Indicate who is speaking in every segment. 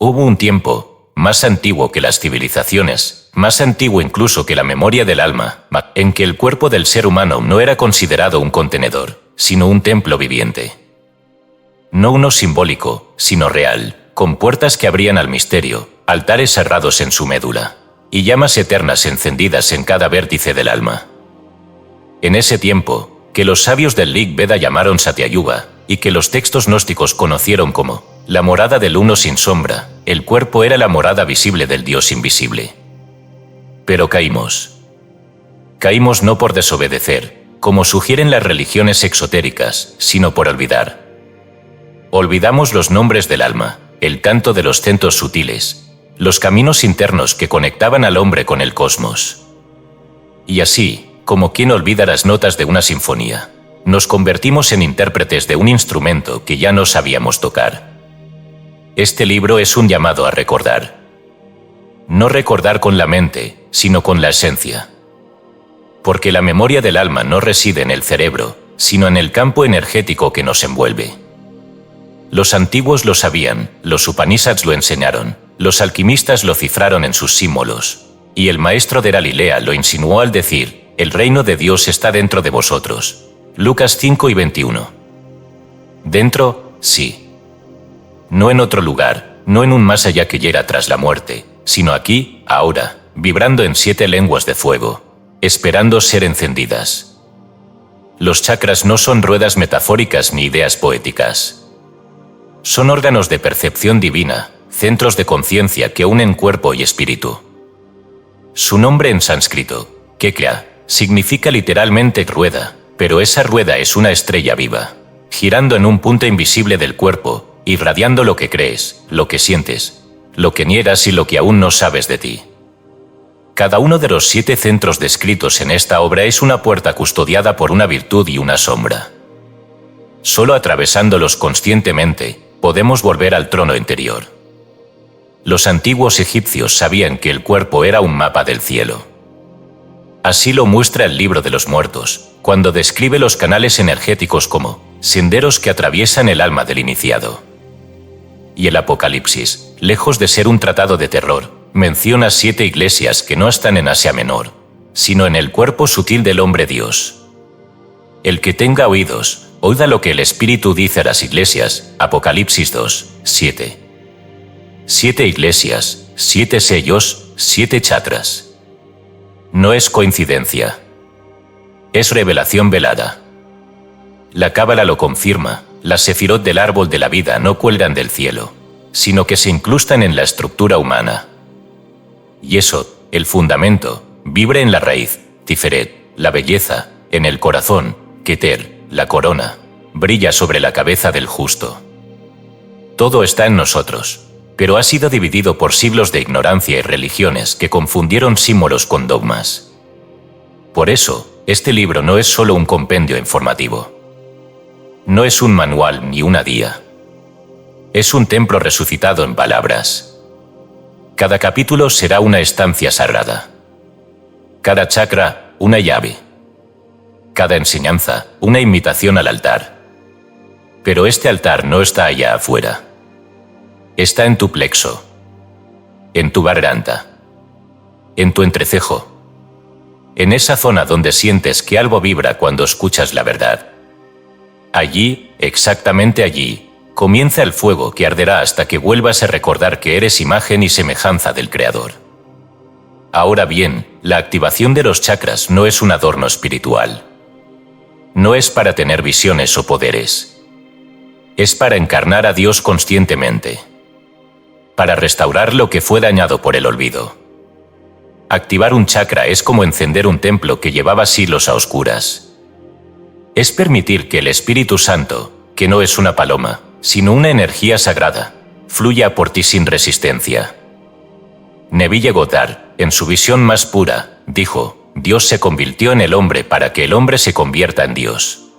Speaker 1: Hubo un tiempo, más antiguo que las civilizaciones, más antiguo incluso que la memoria del alma, en que el cuerpo del ser humano no era considerado un contenedor, sino un templo viviente. No uno simbólico, sino real, con puertas que abrían al misterio, altares cerrados en su médula, y llamas eternas encendidas en cada vértice del alma. En ese tiempo, que los sabios del Rig Veda llamaron Satyayuga, y que los textos gnósticos conocieron como la morada del uno sin sombra, el cuerpo era la morada visible del Dios invisible. Pero caímos. Caímos no por desobedecer, como sugieren las religiones exotéricas, sino por olvidar. Olvidamos los nombres del alma, el canto de los centros sutiles, los caminos internos que conectaban al hombre con el cosmos. Y así, como quien olvida las notas de una sinfonía, nos convertimos en intérpretes de un instrumento que ya no sabíamos tocar. Este libro es un llamado a recordar. No recordar con la mente, sino con la esencia. Porque la memoria del alma no reside en el cerebro, sino en el campo energético que nos envuelve. Los antiguos lo sabían, los Upanishads lo enseñaron, los alquimistas lo cifraron en sus símbolos, y el maestro de Galilea lo insinuó al decir: el reino de Dios está dentro de vosotros. Lucas 5:21. Dentro, sí. No en otro lugar, no en un más allá que hiera tras la muerte, sino aquí, ahora, vibrando en 7 lenguas de fuego, esperando ser encendidas. Los chakras no son ruedas metafóricas ni ideas poéticas. Son órganos de percepción divina, centros de conciencia que unen cuerpo y espíritu. Su nombre en sánscrito, Kekra, significa literalmente rueda, pero esa rueda es una estrella viva, girando en un punto invisible del cuerpo, irradiando lo que crees, lo que sientes, lo que niegas y lo que aún no sabes de ti. Cada uno de los 7 centros descritos en esta obra es una puerta custodiada por una virtud y una sombra. Solo atravesándolos conscientemente, podemos volver al trono interior. Los antiguos egipcios sabían que el cuerpo era un mapa del cielo. Así lo muestra el Libro de los Muertos, cuando describe los canales energéticos como senderos que atraviesan el alma del iniciado. Y el Apocalipsis, lejos de ser un tratado de terror, menciona 7 iglesias que no están en Asia Menor, sino en el cuerpo sutil del hombre Dios. El que tenga oídos, oiga lo que el Espíritu dice a las iglesias. Apocalipsis 2:7. 7 iglesias, 7 sellos, 7 chakras. No es coincidencia. Es revelación velada. La Cábala lo confirma, las sefirot del árbol de la vida no cuelgan del cielo, sino que se incrustan en la estructura humana. Yesod, el fundamento, vibra en la raíz, Tiferet, la belleza, en el corazón, Keter, la corona, brilla sobre la cabeza del justo. Todo está en nosotros, pero ha sido dividido por siglos de ignorancia y religiones que confundieron símbolos con dogmas. Por eso, este libro no es solo un compendio informativo. No es un manual ni una guía. Es un templo resucitado en palabras. Cada capítulo será una estancia sagrada. Cada chakra, una llave. Cada enseñanza, una invitación al altar. Pero este altar no está allá afuera. Está en tu plexo. En tu garganta. En tu entrecejo. En esa zona donde sientes que algo vibra cuando escuchas la verdad. Allí, exactamente allí, comienza el fuego que arderá hasta que vuelvas a recordar que eres imagen y semejanza del Creador. Ahora bien, la activación de los chakras no es un adorno espiritual. No es para tener visiones o poderes. Es para encarnar a Dios conscientemente. Para restaurar lo que fue dañado por el olvido. Activar un chakra es como encender un templo que llevaba siglos a oscuras. Es permitir que el Espíritu Santo, que no es una paloma, sino una energía sagrada, fluya por ti sin resistencia. Neville Goddard, en su visión más pura, dijo: Dios se convirtió en el hombre para que el hombre se convierta en Dios.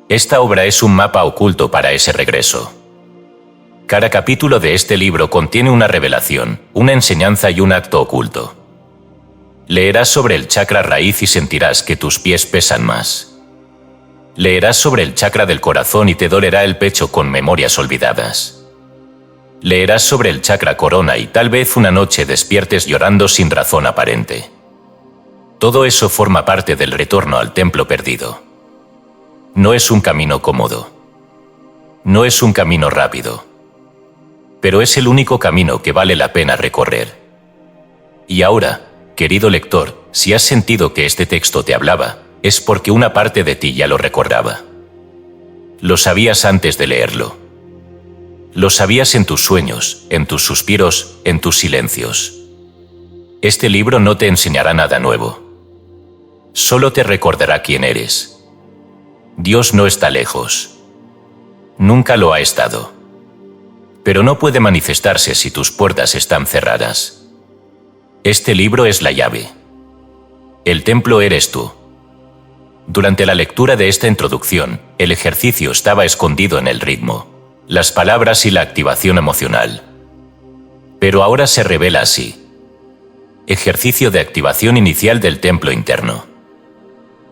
Speaker 1: Esta obra es un mapa oculto para ese regreso. Cada capítulo de este libro contiene una revelación, una enseñanza y un acto oculto. Leerás sobre el chakra raíz y sentirás que tus pies pesan más. Leerás sobre el chakra del corazón y te dolerá el pecho con memorias olvidadas. Leerás sobre el chakra corona y tal vez una noche despiertes llorando sin razón aparente. Todo eso forma parte del retorno al templo perdido. No es un camino cómodo. No es un camino rápido. Pero es el único camino que vale la pena recorrer. Y ahora, querido lector, si has sentido que este texto te hablaba, es porque una parte de ti ya lo recordaba. Lo sabías antes de leerlo. Lo sabías en tus sueños, en tus suspiros, en tus silencios. Este libro no te enseñará nada nuevo. Solo te recordará quién eres. Dios no está lejos. Nunca lo ha estado. Pero no puede manifestarse si tus puertas están cerradas. Este libro es la llave. El templo eres tú. Durante la lectura de esta introducción, el ejercicio estaba escondido en el ritmo, las palabras y la activación emocional. Pero ahora se revela así. Ejercicio de activación inicial del templo interno.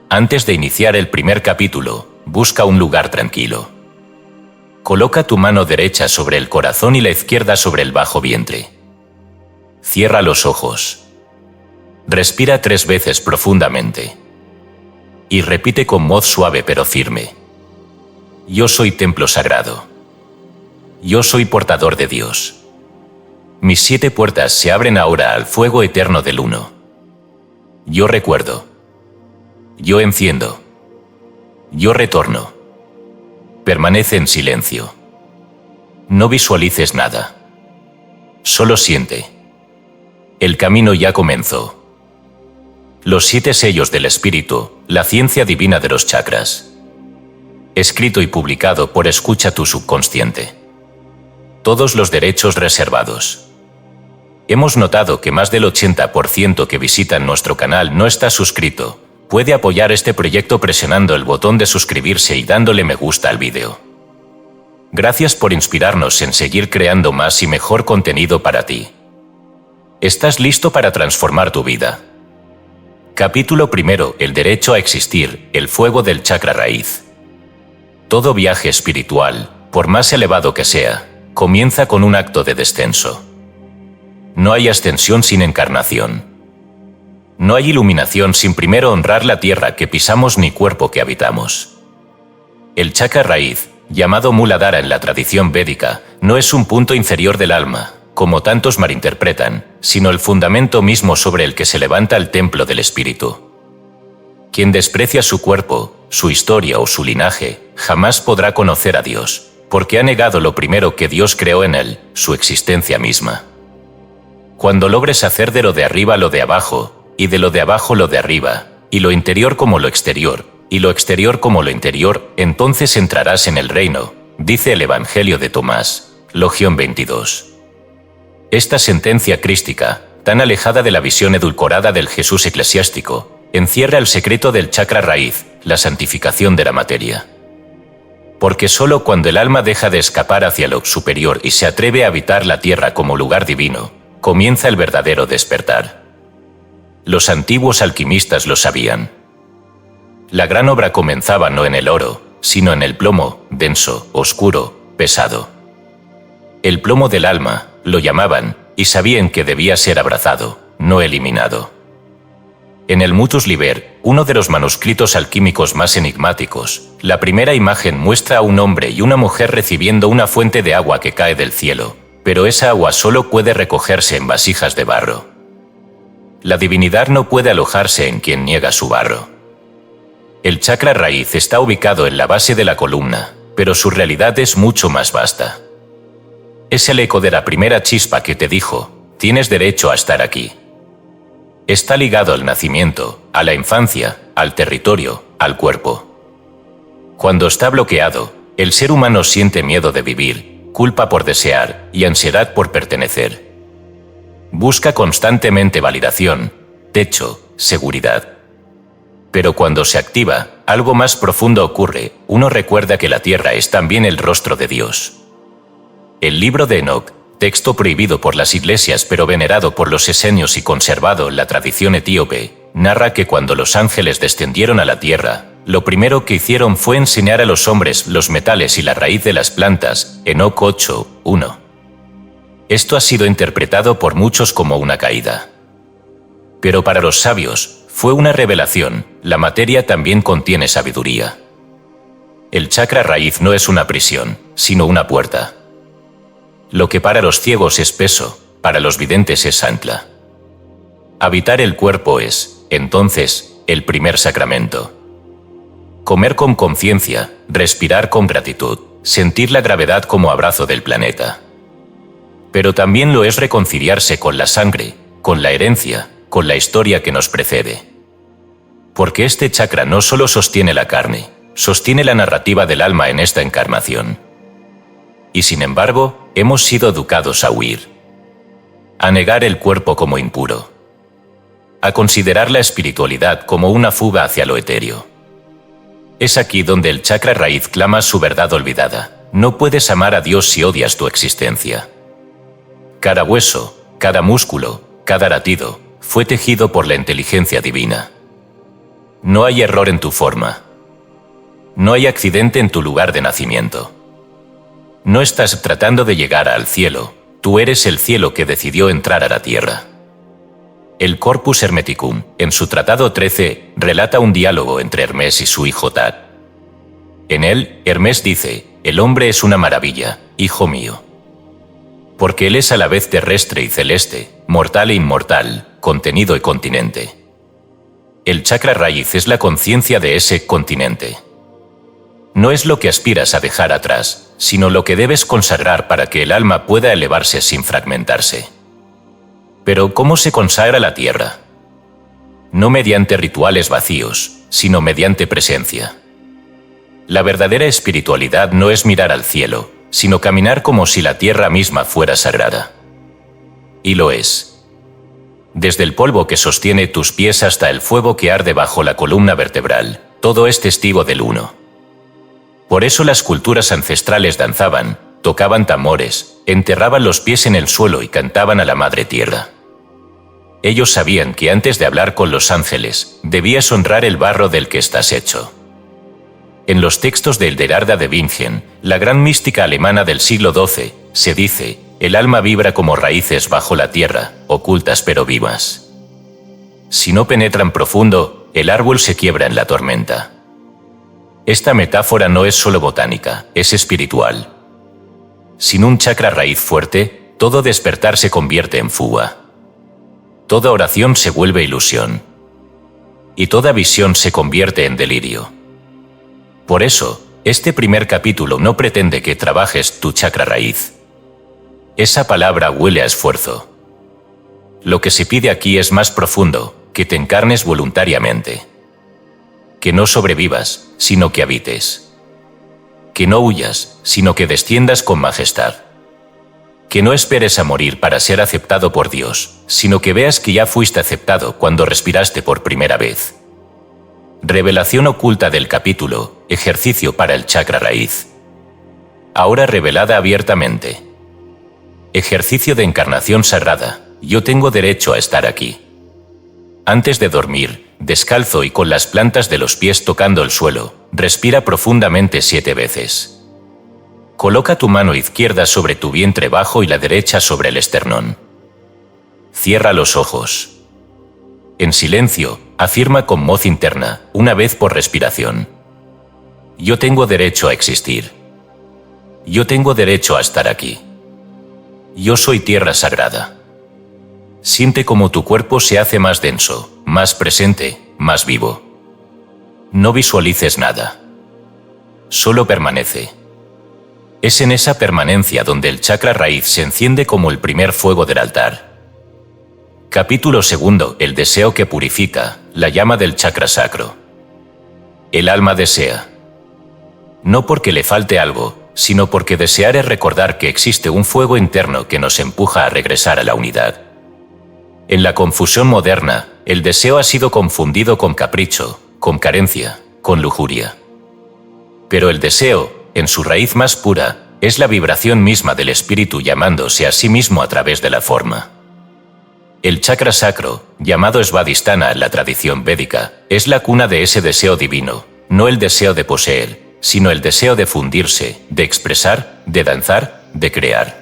Speaker 1: Antes de iniciar el primer capítulo, busca un lugar tranquilo. Coloca tu mano derecha sobre el corazón y la izquierda sobre el bajo vientre. Cierra los ojos. Respira 3 veces profundamente. Y repite con voz suave pero firme. Yo soy templo sagrado. Yo soy portador de Dios. Mis 7 puertas se abren ahora al fuego eterno del Uno. Yo recuerdo. Yo enciendo. Yo retorno. Permanece en silencio. No visualices nada. Solo siente. El camino ya comenzó. Los 7 sellos del espíritu, la ciencia divina de los chakras. Escrito y publicado por Escucha tu subconsciente. Todos los derechos reservados. Hemos notado que más del 80% que visitan nuestro canal no está suscrito. Puede apoyar este proyecto presionando el botón de suscribirse y dándole me gusta al vídeo. Gracias por inspirarnos en seguir creando más y mejor contenido para ti. ¿Estás listo para transformar tu vida? Capítulo 1. El derecho a existir, el fuego del chakra raíz. Todo viaje espiritual, por más elevado que sea, comienza con un acto de descenso. No hay ascensión sin encarnación. No hay iluminación sin primero honrar la tierra que pisamos ni cuerpo que habitamos. El chakra raíz, llamado Muladhara en la tradición védica, no es un punto inferior del alma, como tantos malinterpretan, sino el fundamento mismo sobre el que se levanta el templo del espíritu. Quien desprecia su cuerpo, su historia o su linaje, jamás podrá conocer a Dios, porque ha negado lo primero que Dios creó en él, su existencia misma. Cuando logres hacer de lo de arriba lo de abajo, y de lo de abajo lo de arriba, y lo interior como lo exterior, y lo exterior como lo interior, entonces entrarás en el reino, dice el Evangelio de Tomás, Logión 22. Esta sentencia crística, tan alejada de la visión edulcorada del Jesús eclesiástico, encierra el secreto del chakra raíz, la santificación de la materia. Porque solo cuando el alma deja de escapar hacia lo superior y se atreve a habitar la tierra como lugar divino, comienza el verdadero despertar. Los antiguos alquimistas lo sabían. La gran obra comenzaba no en el oro, sino en el plomo, denso, oscuro, pesado. El plomo del alma, lo llamaban, y sabían que debía ser abrazado, no eliminado. En el Mutus Liber, uno de los manuscritos alquímicos más enigmáticos, la primera imagen muestra a un hombre y una mujer recibiendo una fuente de agua que cae del cielo, pero esa agua solo puede recogerse en vasijas de barro. La divinidad no puede alojarse en quien niega su barro. El chakra raíz está ubicado en la base de la columna, pero su realidad es mucho más vasta. Es el eco de la primera chispa que te dijo, tienes derecho a estar aquí. Está ligado al nacimiento, a la infancia, al territorio, al cuerpo. Cuando está bloqueado, el ser humano siente miedo de vivir, culpa por desear y ansiedad por pertenecer. Busca constantemente validación, techo, seguridad. Pero cuando se activa, algo más profundo ocurre, uno recuerda que la tierra es también el rostro de Dios. El libro de Enoc, texto prohibido por las iglesias pero venerado por los esenios y conservado en la tradición etíope, narra que cuando los ángeles descendieron a la tierra, lo primero que hicieron fue enseñar a los hombres los metales y la raíz de las plantas, Enoc 8:1. esto ha sido interpretado por muchos como una caída. Pero para los sabios, fue una revelación, la materia también contiene sabiduría. El chakra raíz no es una prisión, sino una puerta. Lo que para los ciegos es peso, para los videntes es ancla. Habitar el cuerpo es, entonces, el primer sacramento. Comer con conciencia, respirar con gratitud, sentir la gravedad como abrazo del planeta. Pero también lo es reconciliarse con la sangre, con la herencia, con la historia que nos precede. Porque este chakra no solo sostiene la carne, sostiene la narrativa del alma en esta encarnación. Y sin embargo, hemos sido educados a huir, a negar el cuerpo como impuro, a considerar la espiritualidad como una fuga hacia lo etéreo. Es aquí donde el chakra raíz clama su verdad olvidada. No puedes amar a Dios si odias tu existencia. Cada hueso, cada músculo, cada latido, fue tejido por la inteligencia divina. No hay error en tu forma. No hay accidente en tu lugar de nacimiento. No estás tratando de llegar al cielo, tú eres el cielo que decidió entrar a la tierra. El Corpus Hermeticum, en su Tratado 13, relata un diálogo entre Hermes y su hijo Tat. En él, Hermes dice, el hombre es una maravilla, hijo mío. Porque él es a la vez terrestre y celeste, mortal e inmortal, contenido y continente. El chakra raíz es la conciencia de ese continente. No es lo que aspiras a dejar atrás, sino lo que debes consagrar para que el alma pueda elevarse sin fragmentarse. Pero ¿cómo se consagra la tierra? No mediante rituales vacíos, sino mediante presencia. La verdadera espiritualidad no es mirar al cielo, sino caminar como si la tierra misma fuera sagrada. Y lo es. Desde el polvo que sostiene tus pies hasta el fuego que arde bajo la columna vertebral, todo es testigo del uno. Por eso las culturas ancestrales danzaban, tocaban tambores, enterraban los pies en el suelo y cantaban a la madre tierra. Ellos sabían que antes de hablar con los ángeles, debías honrar el barro del que estás hecho. En los textos de Hildegarda de Bingen, la gran mística alemana del siglo XII, se dice, el alma vibra como raíces bajo la tierra, ocultas pero vivas. Si no penetran profundo, el árbol se quiebra en la tormenta. Esta metáfora no es solo botánica, es espiritual. Sin un chakra raíz fuerte, todo despertar se convierte en fuga. Toda oración se vuelve ilusión. Y toda visión se convierte en delirio. Por eso, este primer capítulo no pretende que trabajes tu chakra raíz. Esa palabra huele a esfuerzo. Lo que se pide aquí es más profundo, que te encarnes voluntariamente. Que no sobrevivas, sino que habites. Que no huyas, sino que desciendas con majestad. Que no esperes a morir para ser aceptado por Dios, sino que veas que ya fuiste aceptado cuando respiraste por primera vez. Revelación oculta del capítulo, ejercicio para el chakra raíz. Ahora revelada abiertamente. Ejercicio de encarnación sagrada, yo tengo derecho a estar aquí. Antes de dormir, descalzo y con las plantas de los pies tocando el suelo, respira profundamente 7 veces. Coloca tu mano izquierda sobre tu vientre bajo y la derecha sobre el esternón. Cierra los ojos. En silencio, afirma con voz interna, una vez por respiración. Yo tengo derecho a existir. Yo tengo derecho a estar aquí. Yo soy tierra sagrada. Siente cómo tu cuerpo se hace más denso, más presente, más vivo. No visualices nada. Solo permanece. Es en esa permanencia donde el chakra raíz se enciende como el primer fuego del altar. Capítulo 2. El deseo que purifica, la llama del chakra sacro. El alma desea. No porque le falte algo, sino porque desear es recordar que existe un fuego interno que nos empuja a regresar a la unidad. En la confusión moderna, el deseo ha sido confundido con capricho, con carencia, con lujuria. Pero el deseo, en su raíz más pura, es la vibración misma del espíritu llamándose a sí mismo a través de la forma. El chakra sacro, llamado Svadhisthana en la tradición védica, es la cuna de ese deseo divino, no el deseo de poseer, sino el deseo de fundirse, de expresar, de danzar, de crear.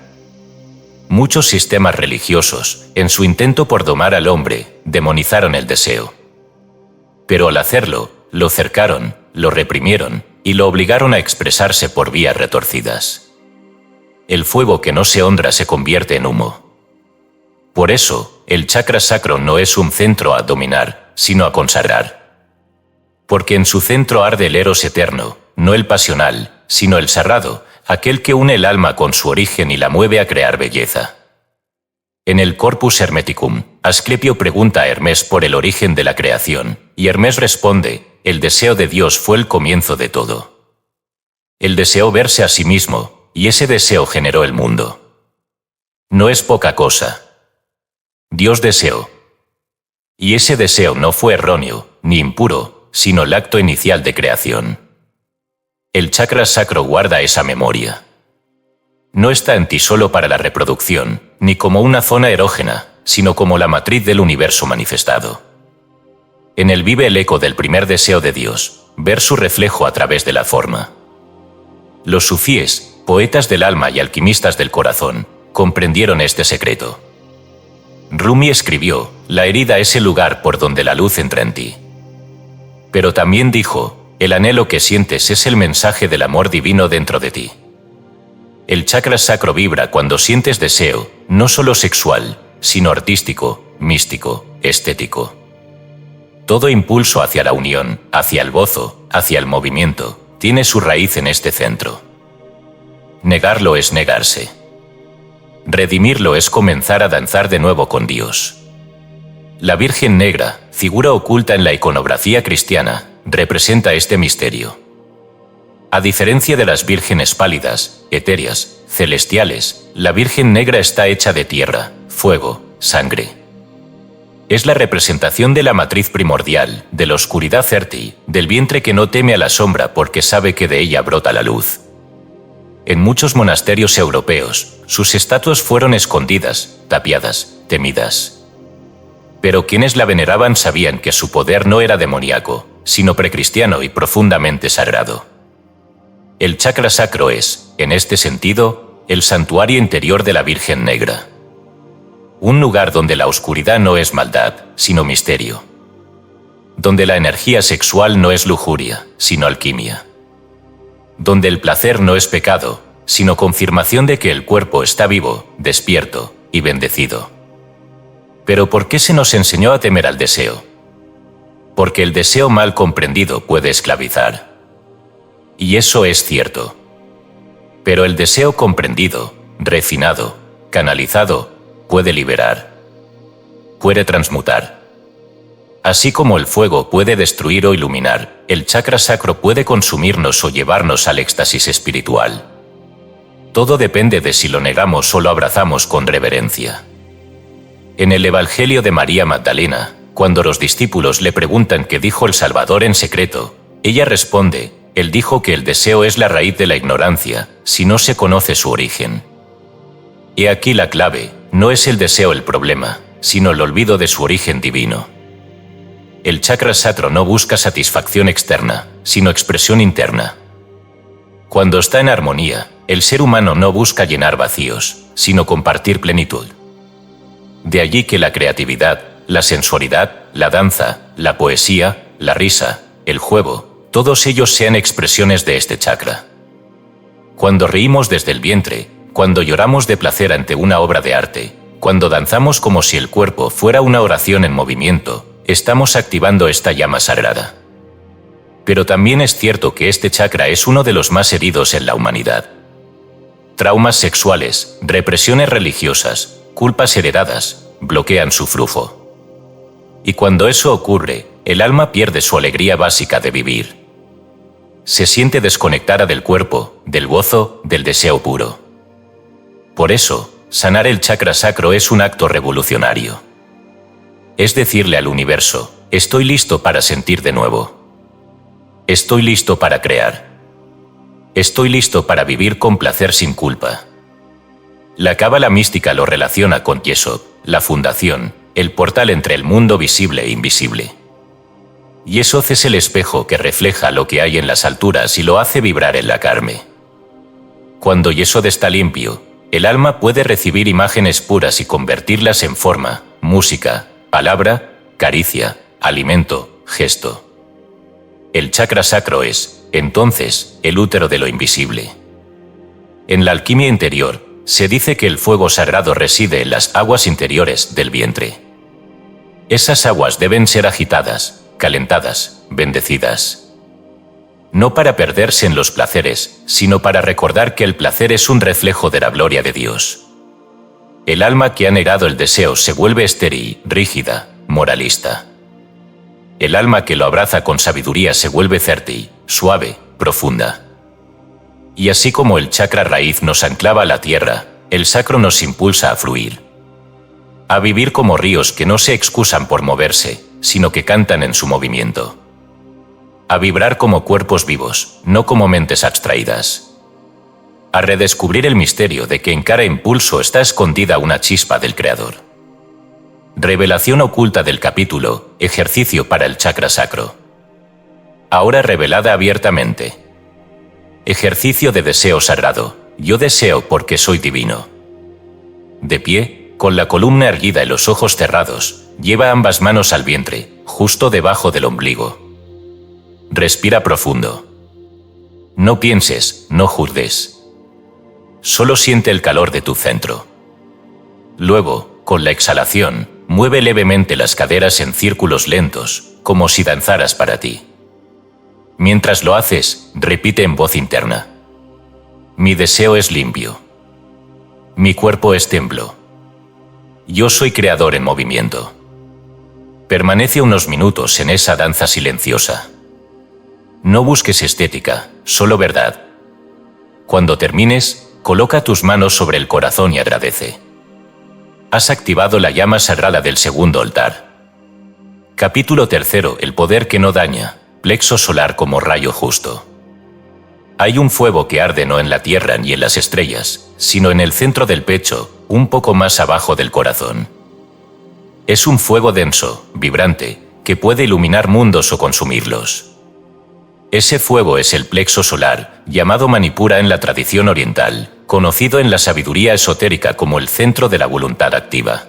Speaker 1: muchos sistemas religiosos, en su intento por domar al hombre, demonizaron el deseo. Pero al hacerlo, lo cercaron, lo reprimieron y lo obligaron a expresarse por vías retorcidas. El fuego que no se honra se convierte en humo. Por eso, el chakra sacro no es un centro a dominar, sino a consagrar. Porque en su centro arde el eros eterno, no el pasional, sino el sagrado, aquel que une el alma con su origen y la mueve a crear belleza. En el Corpus Hermeticum, Asclepio pregunta a Hermes por el origen de la creación, y Hermes responde: el deseo de Dios fue el comienzo de todo. Él deseó verse a sí mismo, y ese deseo generó el mundo. No es poca cosa. Dios deseó. Y ese deseo no fue erróneo, ni impuro, sino el acto inicial de creación. El chakra sacro guarda esa memoria. No está en ti solo para la reproducción, ni como una zona erógena, sino como la matriz del universo manifestado. En él vive el eco del primer deseo de Dios, ver su reflejo a través de la forma. Los sufíes, poetas del alma y alquimistas del corazón, comprendieron este secreto. Rumi escribió: la herida es el lugar por donde la luz entra en ti. Pero también dijo: el anhelo que sientes es el mensaje del amor divino dentro de ti. El chakra sacro vibra cuando sientes deseo, no solo sexual, sino artístico, místico, estético. Todo impulso hacia la unión, hacia el gozo, hacia el movimiento, tiene su raíz en este centro. Negarlo es negarse. Redimirlo es comenzar a danzar de nuevo con Dios. La Virgen Negra, figura oculta en la iconografía cristiana, representa este misterio. A diferencia de las vírgenes pálidas, etéreas, celestiales, la Virgen Negra está hecha de tierra, fuego, sangre. Es la representación de la matriz primordial, de la oscuridad fértil, del vientre que no teme a la sombra porque sabe que de ella brota la luz. En muchos monasterios europeos, sus estatuas fueron escondidas, tapiadas, temidas. Pero quienes la veneraban sabían que su poder no era demoníaco, sino precristiano y profundamente sagrado. El chakra sacro es, en este sentido, el santuario interior de la Virgen Negra. Un lugar donde la oscuridad no es maldad, sino misterio. Donde la energía sexual no es lujuria, sino alquimia. Donde el placer no es pecado, sino confirmación de que el cuerpo está vivo, despierto y bendecido. Pero ¿por qué se nos enseñó a temer al deseo? Porque el deseo mal comprendido puede esclavizar. Y eso es cierto. Pero el deseo comprendido, refinado, canalizado, puede liberar. Puede transmutar. Así como el fuego puede destruir o iluminar, el chakra sacro puede consumirnos o llevarnos al éxtasis espiritual. Todo depende de si lo negamos o lo abrazamos con reverencia. En el Evangelio de María Magdalena, cuando los discípulos le preguntan qué dijo el Salvador en secreto, ella responde: Él dijo que el deseo es la raíz de la ignorancia, si no se conoce su origen. He aquí la clave: no es el deseo el problema, sino el olvido de su origen divino. El chakra sacro no busca satisfacción externa, sino expresión interna. Cuando está en armonía, el ser humano no busca llenar vacíos, sino compartir plenitud. De allí que la creatividad, la sensualidad, la danza, la poesía, la risa, el juego, todos ellos sean expresiones de este chakra. Cuando reímos desde el vientre, cuando lloramos de placer ante una obra de arte, cuando danzamos como si el cuerpo fuera una oración en movimiento, estamos activando esta llama sagrada. Pero también es cierto que este chakra es uno de los más heridos en la humanidad. Traumas sexuales, represiones religiosas, culpas heredadas, bloquean su flujo. Y cuando eso ocurre, el alma pierde su alegría básica de vivir. Se siente desconectada del cuerpo, del gozo, del deseo puro. Por eso, sanar el chakra sacro es un acto revolucionario. Es decirle al universo: estoy listo para sentir de nuevo. Estoy listo para crear. Estoy listo para vivir con placer sin culpa. La cábala mística lo relaciona con Yesod, la fundación, el portal entre el mundo visible e invisible. Yesod es el espejo que refleja lo que hay en las alturas y lo hace vibrar en la carne. Cuando Yesod está limpio, El alma puede recibir imágenes puras y convertirlas en forma, música, palabra, caricia, alimento, gesto. El chakra sacro es, entonces, el útero de lo invisible. En la alquimia interior, se dice que el fuego sagrado reside en las aguas interiores del vientre. Esas aguas deben ser agitadas, calentadas, bendecidas. No para perderse en los placeres, sino para recordar que el placer es un reflejo de la gloria de Dios. El alma que ha negado el deseo se vuelve estéril, rígida, moralista. El alma que lo abraza con sabiduría se vuelve fértil, suave, profunda. Y así como el chakra raíz nos anclaba a la tierra, el sacro nos impulsa a fluir. A vivir como ríos que no se excusan por moverse, sino que cantan en su movimiento. A vibrar como cuerpos vivos, no como mentes abstraídas. A redescubrir el misterio de que en cada impulso está escondida una chispa del Creador. Revelación oculta del capítulo, ejercicio para el chakra sacro. Ahora revelada abiertamente. Ejercicio de deseo sagrado, yo deseo porque soy divino. De pie, con la columna erguida y los ojos cerrados, lleva ambas manos al vientre, justo debajo del ombligo. Respira profundo. No pienses, no juzgues. Solo siente el calor de tu centro. Luego, con la exhalación, mueve levemente las caderas en círculos lentos, como si danzaras para ti. Mientras lo haces, repite en voz interna. Mi deseo es limpio. Mi cuerpo es templo. Yo soy creador en movimiento. Permanece unos minutos en esa danza silenciosa. No busques estética, solo verdad. Cuando termines, coloca tus manos sobre el corazón y agradece. Has activado la llama sagrada del segundo altar. Capítulo 3. El poder que no daña. Plexo solar como rayo justo. Hay un fuego que arde no en la tierra ni en las estrellas, sino en el centro del pecho, un poco más abajo del corazón. Es un fuego denso, vibrante, que puede iluminar mundos o consumirlos. Ese fuego es el plexo solar, llamado Manipura en la tradición oriental, conocido en la sabiduría esotérica como el centro de la voluntad activa.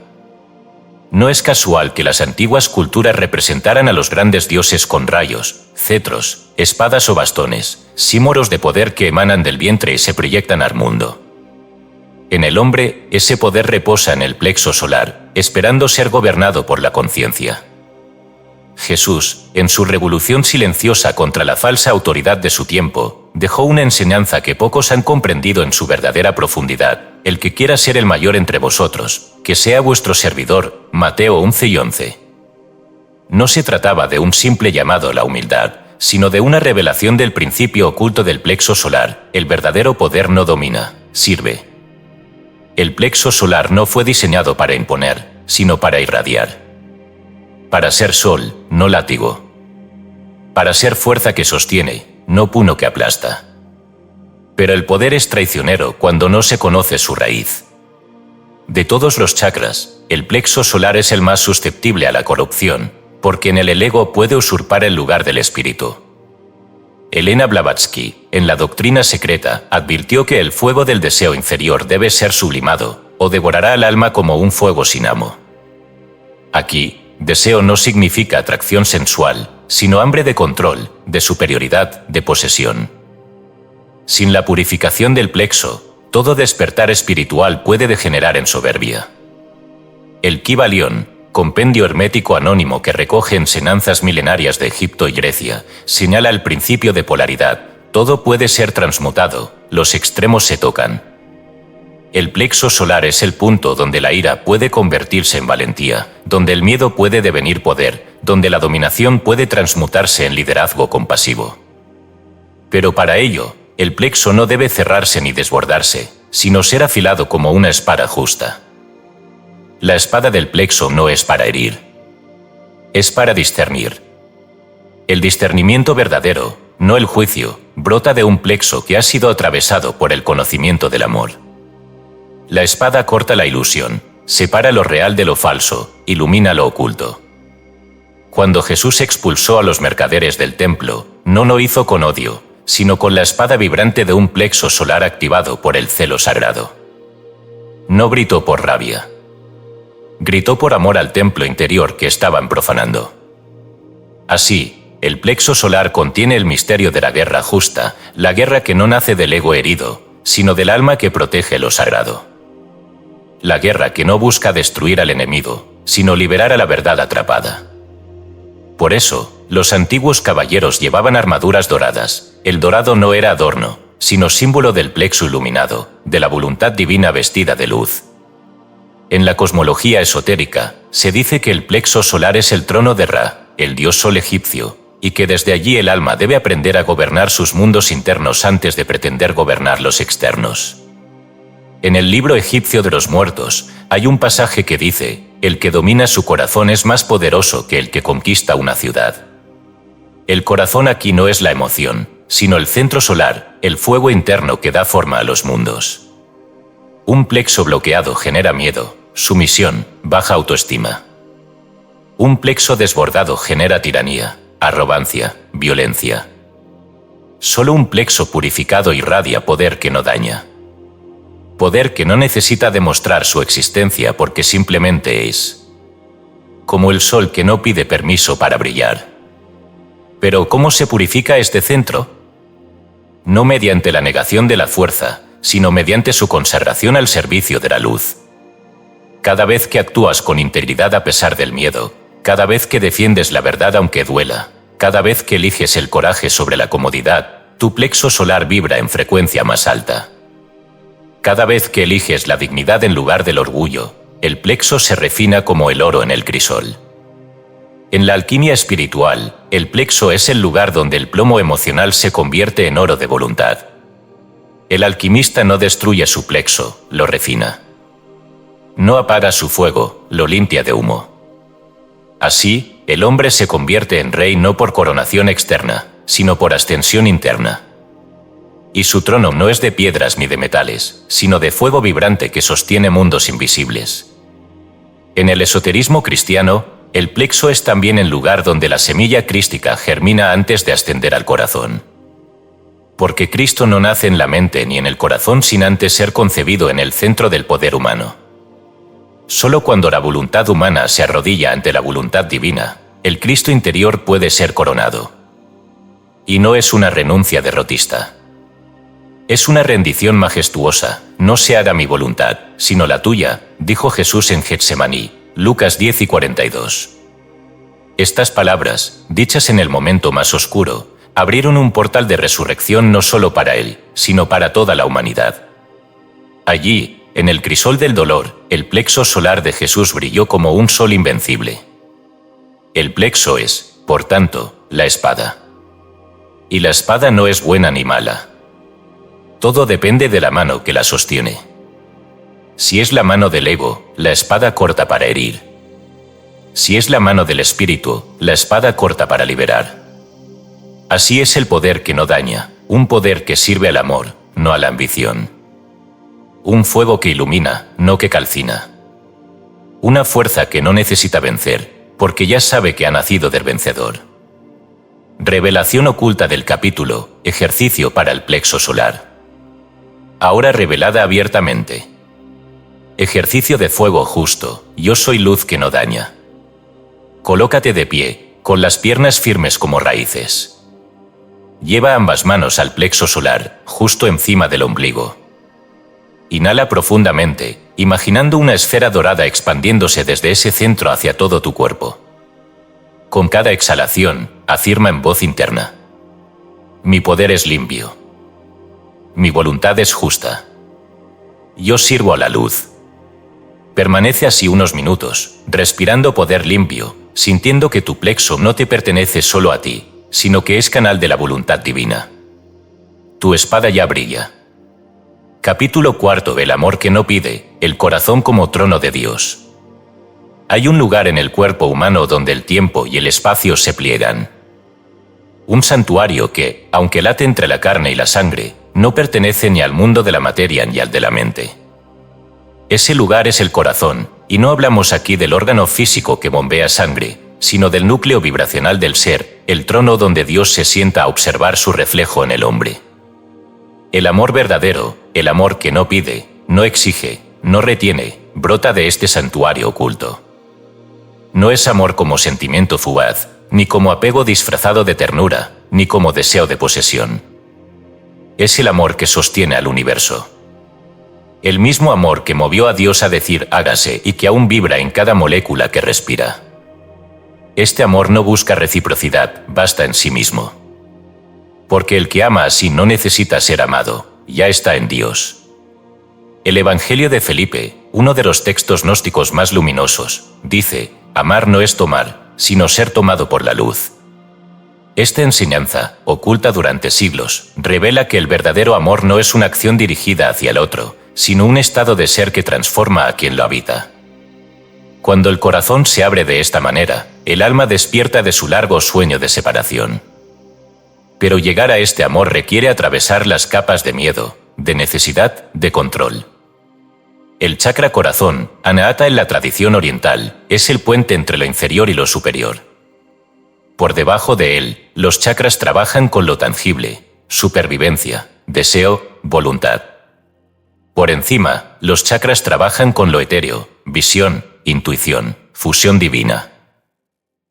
Speaker 1: No es casual que las antiguas culturas representaran a los grandes dioses con rayos, cetros, espadas o bastones, símbolos de poder que emanan del vientre y se proyectan al mundo. En el hombre, ese poder reposa en el plexo solar, esperando ser gobernado por la conciencia. Jesús, en su revolución silenciosa contra la falsa autoridad de su tiempo, dejó una enseñanza que pocos han comprendido en su verdadera profundidad. El que quiera ser el mayor entre vosotros, que sea vuestro servidor. Mateo 11:11. No se trataba de un simple llamado a la humildad, sino de una revelación del principio oculto del plexo solar. El verdadero poder no domina, sirve. El plexo solar no fue diseñado para imponer, sino para irradiar. Para ser sol, no látigo. Para ser fuerza que sostiene, no puño que aplasta. Pero el poder es traicionero cuando no se conoce su raíz. De todos los chakras, el plexo solar es el más susceptible a la corrupción, porque en él el ego puede usurpar el lugar del espíritu. Elena Blavatsky, en la Doctrina Secreta, advirtió que el fuego del deseo inferior debe ser sublimado, o devorará al alma como un fuego sin amo. Aquí, deseo no significa atracción sensual, sino hambre de control, de superioridad, de posesión. Sin la purificación del plexo, todo despertar espiritual puede degenerar en soberbia. El Kybalión, compendio hermético anónimo que recoge enseñanzas milenarias de Egipto y Grecia, señala el principio de polaridad. Todo puede ser transmutado, los extremos se tocan. El plexo solar es el punto donde la ira puede convertirse en valentía, donde el miedo puede devenir poder, donde la dominación puede transmutarse en liderazgo compasivo. Pero para ello, el plexo no debe cerrarse ni desbordarse, sino ser afilado como una espada justa. La espada del plexo no es para herir. Es para discernir. El discernimiento verdadero, no el juicio, brota de un plexo que ha sido atravesado por el conocimiento del amor. La espada corta la ilusión, separa lo real de lo falso, ilumina lo oculto. Cuando Jesús expulsó a los mercaderes del templo, no lo hizo con odio, sino con la espada vibrante de un plexo solar activado por el celo sagrado. No gritó por rabia. Gritó por amor al templo interior que estaban profanando. Así, el plexo solar contiene el misterio de la guerra justa, la guerra que no nace del ego herido, sino del alma que protege lo sagrado. La guerra que no busca destruir al enemigo, sino liberar a la verdad atrapada. Por eso, los antiguos caballeros llevaban armaduras doradas. El dorado no era adorno, sino símbolo del plexo iluminado, de la voluntad divina vestida de luz. En la cosmología esotérica, se dice que el plexo solar es el trono de Ra, el dios sol egipcio, y que desde allí el alma debe aprender a gobernar sus mundos internos antes de pretender gobernar los externos. En el libro egipcio de los muertos, hay un pasaje que dice: el que domina su corazón es más poderoso que el que conquista una ciudad. El corazón aquí no es la emoción, sino el centro solar, el fuego interno que da forma a los mundos. Un plexo bloqueado genera miedo, sumisión, baja autoestima. Un plexo desbordado genera tiranía, arrogancia, violencia. Solo un plexo purificado irradia poder que no daña. Poder que no necesita demostrar su existencia porque simplemente es. Como el sol que no pide permiso para brillar. Pero ¿cómo se purifica este centro? No mediante la negación de la fuerza, sino mediante su consagración al servicio de la luz. Cada vez que actúas con integridad a pesar del miedo, cada vez que defiendes la verdad aunque duela, cada vez que eliges el coraje sobre la comodidad, tu plexo solar vibra en frecuencia más alta. Cada vez que eliges la dignidad en lugar del orgullo, el plexo se refina como el oro en el crisol. En la alquimia espiritual, el plexo es el lugar donde el plomo emocional se convierte en oro de voluntad. El alquimista no destruye su plexo, lo refina. No apaga su fuego, lo limpia de humo. Así, el hombre se convierte en rey no por coronación externa, sino por ascensión interna. Y su trono no es de piedras ni de metales, sino de fuego vibrante que sostiene mundos invisibles. En el esoterismo cristiano, el plexo es también el lugar donde la semilla crística germina antes de ascender al corazón. Porque Cristo no nace en la mente ni en el corazón sin antes ser concebido en el centro del poder humano. Solo cuando la voluntad humana se arrodilla ante la voluntad divina, el Cristo interior puede ser coronado. Y no es una renuncia derrotista. Es una rendición majestuosa: no se haga mi voluntad, sino la tuya, dijo Jesús en Getsemaní, Lucas 10 y 42. Estas palabras, dichas en el momento más oscuro, abrieron un portal de resurrección no solo para él, sino para toda la humanidad. Allí, en el crisol del dolor, el plexo solar de Jesús brilló como un sol invencible. El plexo es, por tanto, la espada. Y la espada no es buena ni mala. Todo depende de la mano que la sostiene. Si es la mano del ego, la espada corta para herir. Si es la mano del espíritu, la espada corta para liberar. Así es el poder que no daña, un poder que sirve al amor, no a la ambición. Un fuego que ilumina, no que calcina. Una fuerza que no necesita vencer, porque ya sabe que ha nacido del vencedor. Revelación oculta del capítulo, ejercicio para el plexo solar. Ahora revelada abiertamente. Ejercicio de fuego justo: yo soy luz que no daña. Colócate de pie, con las piernas firmes como raíces. Lleva ambas manos al plexo solar, justo encima del ombligo. Inhala profundamente, imaginando una esfera dorada expandiéndose desde ese centro hacia todo tu cuerpo. Con cada exhalación, afirma en voz interna: mi poder es limpio. Mi voluntad es justa. Yo sirvo a la luz. Permanece así unos minutos, respirando poder limpio, sintiendo que tu plexo no te pertenece solo a ti, sino que es canal de la voluntad divina. Tu espada ya brilla. Capítulo 4: el amor que no pide, el corazón como trono de Dios. Hay un lugar en el cuerpo humano donde el tiempo y el espacio se pliegan. Un santuario que, aunque late entre la carne y la sangre, no pertenece ni al mundo de la materia ni al de la mente. Ese lugar es el corazón, y no hablamos aquí del órgano físico que bombea sangre, sino del núcleo vibracional del ser, el trono donde Dios se sienta a observar su reflejo en el hombre. El amor verdadero, el amor que no pide, no exige, no retiene, brota de este santuario oculto. No es amor como sentimiento fugaz, ni como apego disfrazado de ternura, ni como deseo de posesión. Es el amor que sostiene al universo. El mismo amor que movió a Dios a decir hágase y que aún vibra en cada molécula que respira. Este amor no busca reciprocidad, basta en sí mismo. Porque el que ama así no necesita ser amado, ya está en Dios. El Evangelio de Felipe, uno de los textos gnósticos más luminosos, dice: amar no es tomar, sino ser tomado por la luz. Esta enseñanza, oculta durante siglos, revela que el verdadero amor no es una acción dirigida hacia el otro, sino un estado de ser que transforma a quien lo habita. Cuando el corazón se abre de esta manera, el alma despierta de su largo sueño de separación. Pero llegar a este amor requiere atravesar las capas de miedo, de necesidad, de control. El chakra corazón, anahata en la tradición oriental, es el puente entre lo inferior y lo superior. Por debajo de él, los chakras trabajan con lo tangible, supervivencia, deseo, voluntad. Por encima, los chakras trabajan con lo etéreo, visión, intuición, fusión divina.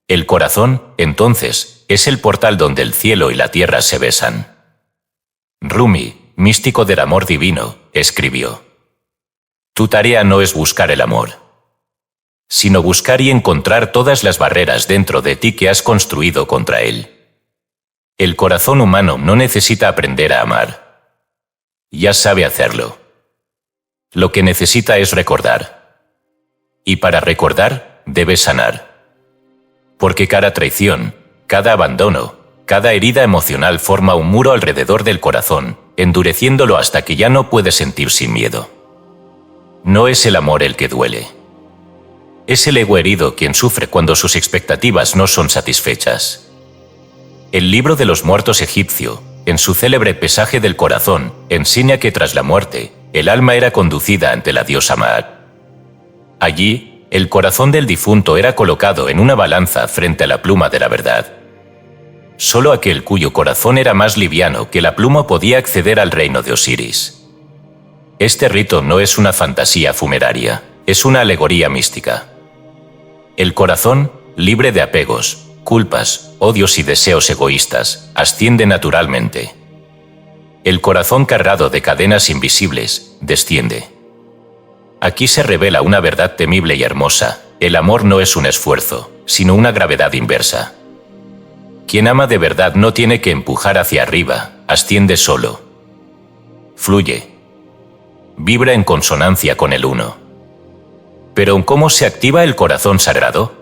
Speaker 1: El corazón, entonces, es el portal donde el cielo y la tierra se besan. Rumi, místico del amor divino, escribió: tu tarea no es buscar el amor, sino buscar y encontrar todas las barreras dentro de ti que has construido contra él. El corazón humano no necesita aprender a amar. Ya sabe hacerlo. Lo que necesita es recordar. Y para recordar, debe sanar. Porque cada traición, cada abandono, cada herida emocional forma un muro alrededor del corazón, endureciéndolo hasta que ya no puede sentir sin miedo. No es el amor el que duele. Es el ego herido quien sufre cuando sus expectativas no son satisfechas. El libro de los muertos egipcio, en su célebre pesaje del corazón, enseña que tras la muerte, el alma era conducida ante la diosa Maat. Allí, el corazón del difunto era colocado en una balanza frente a la pluma de la verdad. Solo aquel cuyo corazón era más liviano que la pluma podía acceder al reino de Osiris. Este rito no es una fantasía funeraria, es una alegoría mística. El corazón, libre de apegos, culpas, odios y deseos egoístas, asciende naturalmente. El corazón cargado de cadenas invisibles, desciende. Aquí se revela una verdad temible y hermosa: el amor no es un esfuerzo, sino una gravedad inversa. Quien ama de verdad no tiene que empujar hacia arriba, asciende solo. Fluye. Vibra en consonancia con el uno. ¿Pero cómo se activa el corazón sagrado?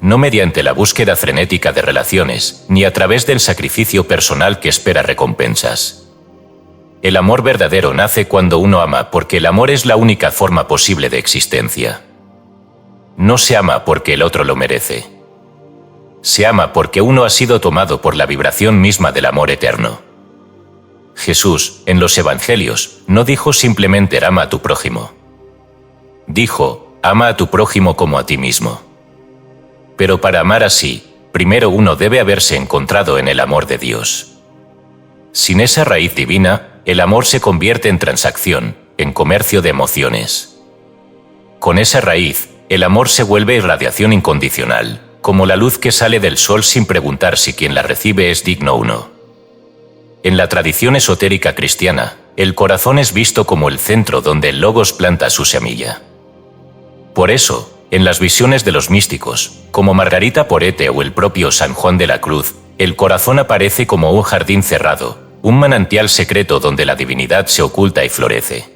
Speaker 1: No mediante la búsqueda frenética de relaciones, ni a través del sacrificio personal que espera recompensas. El amor verdadero nace cuando uno ama porque el amor es la única forma posible de existencia. No se ama porque el otro lo merece. Se ama porque uno ha sido tomado por la vibración misma del amor eterno. Jesús, en los Evangelios, no dijo simplemente ama a tu prójimo. Dijo, ama a tu prójimo como a ti mismo. Pero para amar así, primero uno debe haberse encontrado en el amor de Dios. Sin esa raíz divina, el amor se convierte en transacción, en comercio de emociones. Con esa raíz, el amor se vuelve irradiación incondicional, como la luz que sale del sol sin preguntar si quien la recibe es digno o no. En la tradición esotérica cristiana, el corazón es visto como el centro donde el Logos planta su semilla. Por eso, en las visiones de los místicos, como Margarita Porete o el propio San Juan de la Cruz, el corazón aparece como un jardín cerrado, un manantial secreto donde la divinidad se oculta y florece.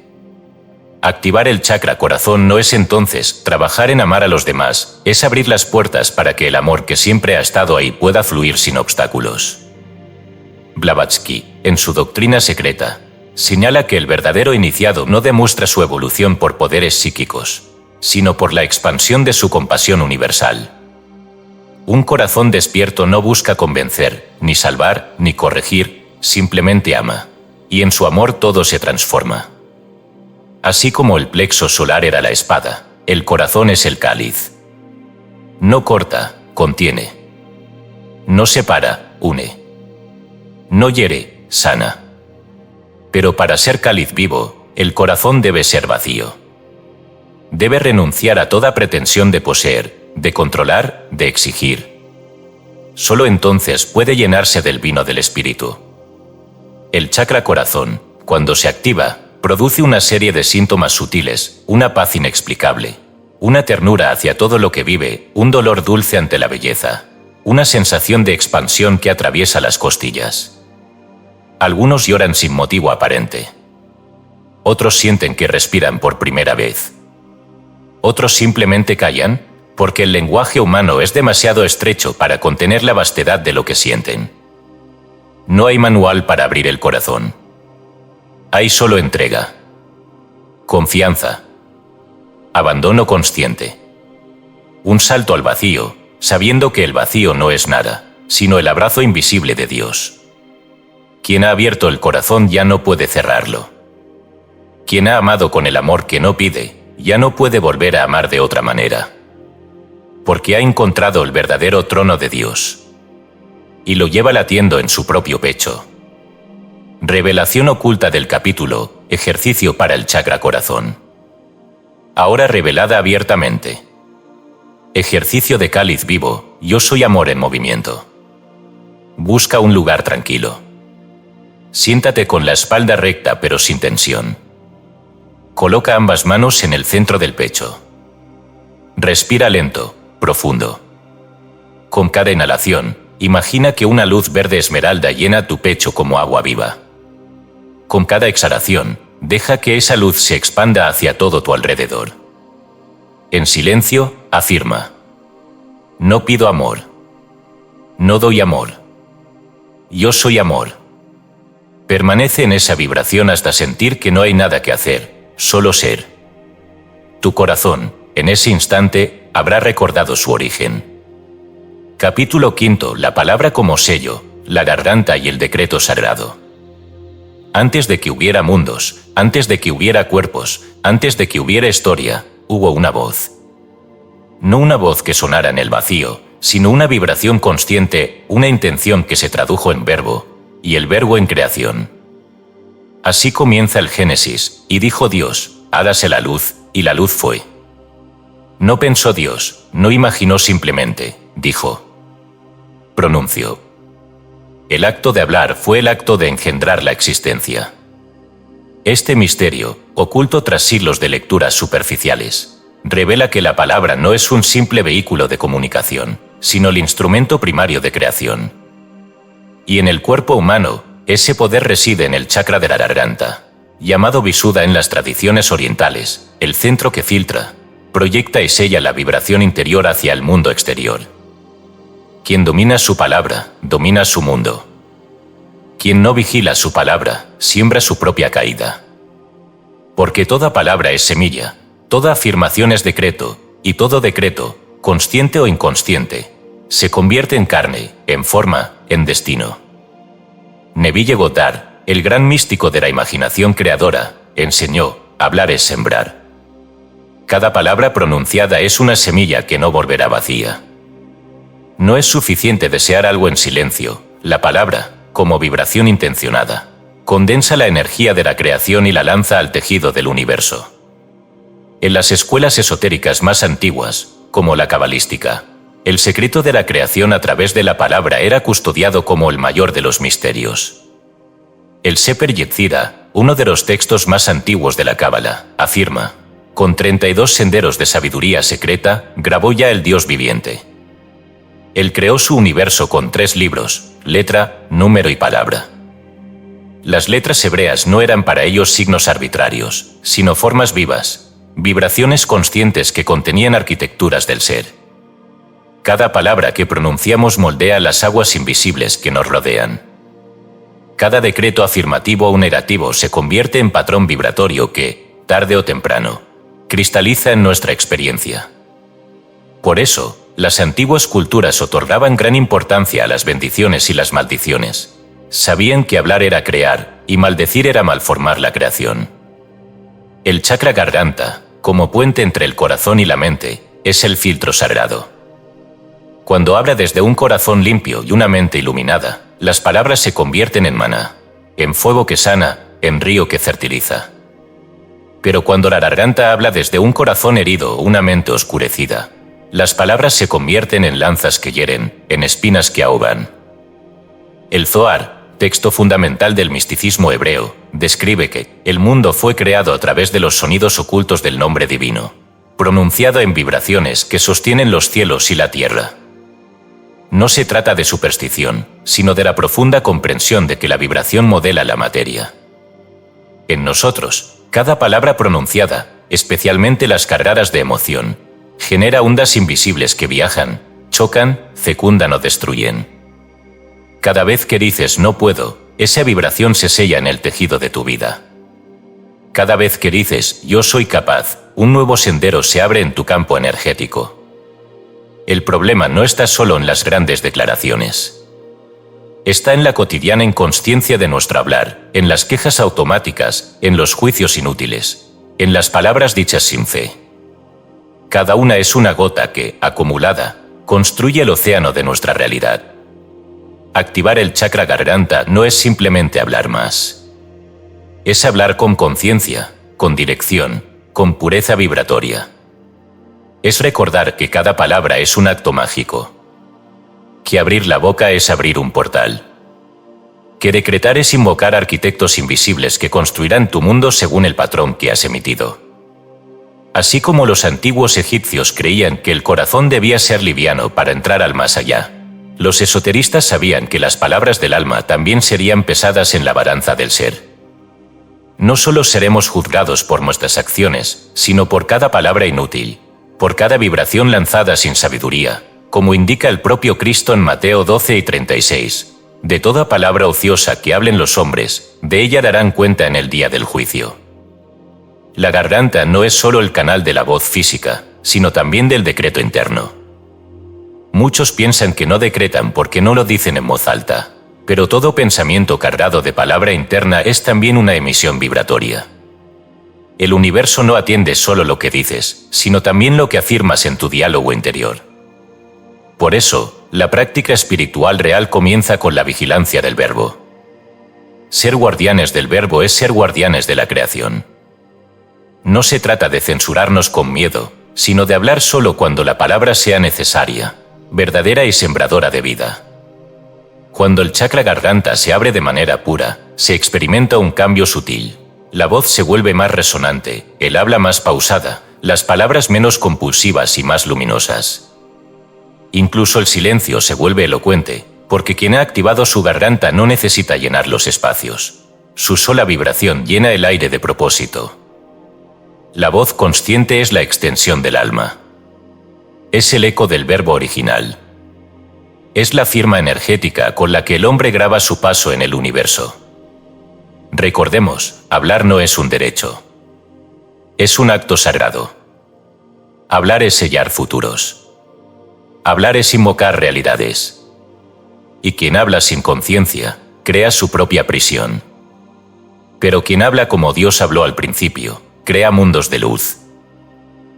Speaker 1: Activar el chakra corazón no es entonces trabajar en amar a los demás, es abrir las puertas para que el amor que siempre ha estado ahí pueda fluir sin obstáculos. Blavatsky, en su Doctrina Secreta, señala que el verdadero iniciado no demuestra su evolución por poderes psíquicos, sino por la expansión de su compasión universal. Un corazón despierto no busca convencer, ni salvar, ni corregir, simplemente ama, y en su amor todo se transforma. Así como el plexo solar era la espada, el corazón es el cáliz. No corta, contiene. No separa, une. No hiere, sana. Pero para ser cáliz vivo, el corazón debe ser vacío. debe renunciar a toda pretensión de poseer, de controlar, de exigir. Solo entonces puede llenarse del vino del espíritu. El chakra corazón, cuando se activa, produce una serie de síntomas sutiles, una paz inexplicable, una ternura hacia todo lo que vive, un dolor dulce ante la belleza, una sensación de expansión que atraviesa las costillas. Algunos lloran sin motivo aparente. Otros sienten que respiran por primera vez. Otros simplemente callan, porque el lenguaje humano es demasiado estrecho para contener la vastedad de lo que sienten. No hay manual para abrir el corazón. Hay solo entrega, confianza, abandono consciente. Un salto al vacío, sabiendo que el vacío no es nada, sino el abrazo invisible de Dios. Quien ha abierto el corazón ya no puede cerrarlo. Quien ha amado con el amor que no pide, ya no puede volver a amar de otra manera. Porque ha encontrado el verdadero trono de Dios. Y lo lleva latiendo en su propio pecho. Revelación oculta del capítulo, ejercicio para el chakra corazón. Ahora revelada abiertamente. Ejercicio de cáliz vivo, yo soy amor en movimiento. Busca un lugar tranquilo. Siéntate con la espalda recta pero sin tensión. Coloca ambas manos en el centro del pecho. Respira lento, profundo. Con cada inhalación, imagina que una luz verde esmeralda llena tu pecho como agua viva. Con cada exhalación, deja que esa luz se expanda hacia todo tu alrededor. En silencio, afirma: no pido amor. No doy amor. Yo soy amor. Permanece en esa vibración hasta sentir que no hay nada que hacer, solo ser. Tu corazón, en ese instante, habrá recordado su origen. Capítulo 5. La palabra como sello, la garganta y el decreto sagrado. Antes de que hubiera mundos, antes de que hubiera cuerpos, antes de que hubiera historia, hubo una voz. No una voz que sonara en el vacío, sino una vibración consciente, una intención que se tradujo en verbo, y el verbo en creación. Así comienza el Génesis, y dijo Dios: hágase la luz, y la luz fue. No pensó Dios, no imaginó simplemente, dijo. Pronunció. El acto de hablar fue el acto de engendrar la existencia. Este misterio, oculto tras siglos de lecturas superficiales, revela que la palabra no es un simple vehículo de comunicación, sino el instrumento primario de creación. Y en el cuerpo humano, ese poder reside en el chakra de la garganta, llamado Visuddha en las tradiciones orientales, el centro que filtra, proyecta y sella la vibración interior hacia el mundo exterior. Quien domina su palabra, domina su mundo. Quien no vigila su palabra, siembra su propia caída. Porque toda palabra es semilla, toda afirmación es decreto, y todo decreto, consciente o inconsciente, se convierte en carne, en forma, en destino. Neville Goddard, el gran místico de la imaginación creadora, enseñó: hablar es sembrar. Cada palabra pronunciada es una semilla que no volverá vacía. No es suficiente desear algo en silencio. La palabra, como vibración intencionada, condensa la energía de la creación y la lanza al tejido del universo. En las escuelas esotéricas más antiguas, como la cabalística, el secreto de la creación a través de la palabra era custodiado como el mayor de los misterios. El Sefer Yetzirah, uno de los textos más antiguos de la Cábala, afirma: con 32 senderos de sabiduría secreta, grabó ya el Dios viviente. Él creó su universo con 3 libros: letra, número y palabra. Las letras hebreas no eran para ellos signos arbitrarios, sino formas vivas, vibraciones conscientes que contenían arquitecturas del ser. Cada palabra que pronunciamos moldea las aguas invisibles que nos rodean. Cada decreto afirmativo o negativo se convierte en patrón vibratorio que, tarde o temprano, cristaliza en nuestra experiencia. Por eso, las antiguas culturas otorgaban gran importancia a las bendiciones y las maldiciones. Sabían que hablar era crear, y maldecir era malformar la creación. El chakra garganta, como puente entre el corazón y la mente, es el filtro sagrado. Cuando habla desde un corazón limpio y una mente iluminada, las palabras se convierten en maná, en fuego que sana, en río que fertiliza. Pero cuando la garganta habla desde un corazón herido o una mente oscurecida, las palabras se convierten en lanzas que hieren, en espinas que ahogan. El Zohar, texto fundamental del misticismo hebreo, describe que el mundo fue creado a través de los sonidos ocultos del nombre divino, pronunciado en vibraciones que sostienen los cielos y la tierra. No se trata de superstición, sino de la profunda comprensión de que la vibración modela la materia. En nosotros, cada palabra pronunciada, especialmente las cargadas de emoción, genera ondas invisibles que viajan, chocan, fecundan o destruyen. Cada vez que dices no puedo, esa vibración se sella en el tejido de tu vida. Cada vez que dices yo soy capaz, un nuevo sendero se abre en tu campo energético. El problema no está solo en las grandes declaraciones. Está en la cotidiana inconsciencia de nuestro hablar, en las quejas automáticas, en los juicios inútiles, en las palabras dichas sin fe. Cada una es una gota que, acumulada, construye el océano de nuestra realidad. Activar el chakra garganta no es simplemente hablar más. Es hablar con conciencia, con dirección, con pureza vibratoria. Es recordar que cada palabra es un acto mágico. Que abrir la boca es abrir un portal. Que decretar es invocar arquitectos invisibles que construirán tu mundo según el patrón que has emitido. Así como los antiguos egipcios creían que el corazón debía ser liviano para entrar al más allá, los esoteristas sabían que las palabras del alma también serían pesadas en la balanza del ser. No solo seremos juzgados por nuestras acciones, sino por cada palabra inútil, por cada vibración lanzada sin sabiduría, como indica el propio Cristo en Mateo 12:36. De toda palabra ociosa que hablen los hombres, de ella darán cuenta en el día del juicio. La garganta no es solo el canal de la voz física, sino también del decreto interno. Muchos piensan que no decretan porque no lo dicen en voz alta, pero todo pensamiento cargado de palabra interna es también una emisión vibratoria. El universo no atiende solo lo que dices, sino también lo que afirmas en tu diálogo interior. Por eso, la práctica espiritual real comienza con la vigilancia del verbo. Ser guardianes del verbo es ser guardianes de la creación. No se trata de censurarnos con miedo, sino de hablar solo cuando la palabra sea necesaria, verdadera y sembradora de vida. Cuando el chakra garganta se abre de manera pura, se experimenta un cambio sutil. La voz se vuelve más resonante, el habla más pausada, las palabras menos compulsivas y más luminosas. Incluso el silencio se vuelve elocuente, porque quien ha activado su garganta no necesita llenar los espacios. Su sola vibración llena el aire de propósito. La voz consciente es la extensión del alma. Es el eco del verbo original. Es la firma energética con la que el hombre graba su paso en el universo. Recordemos, hablar no es un derecho. Es un acto sagrado. Hablar es sellar futuros. Hablar es invocar realidades. Y quien habla sin conciencia, crea su propia prisión. Pero quien habla como Dios habló al principio, crea mundos de luz.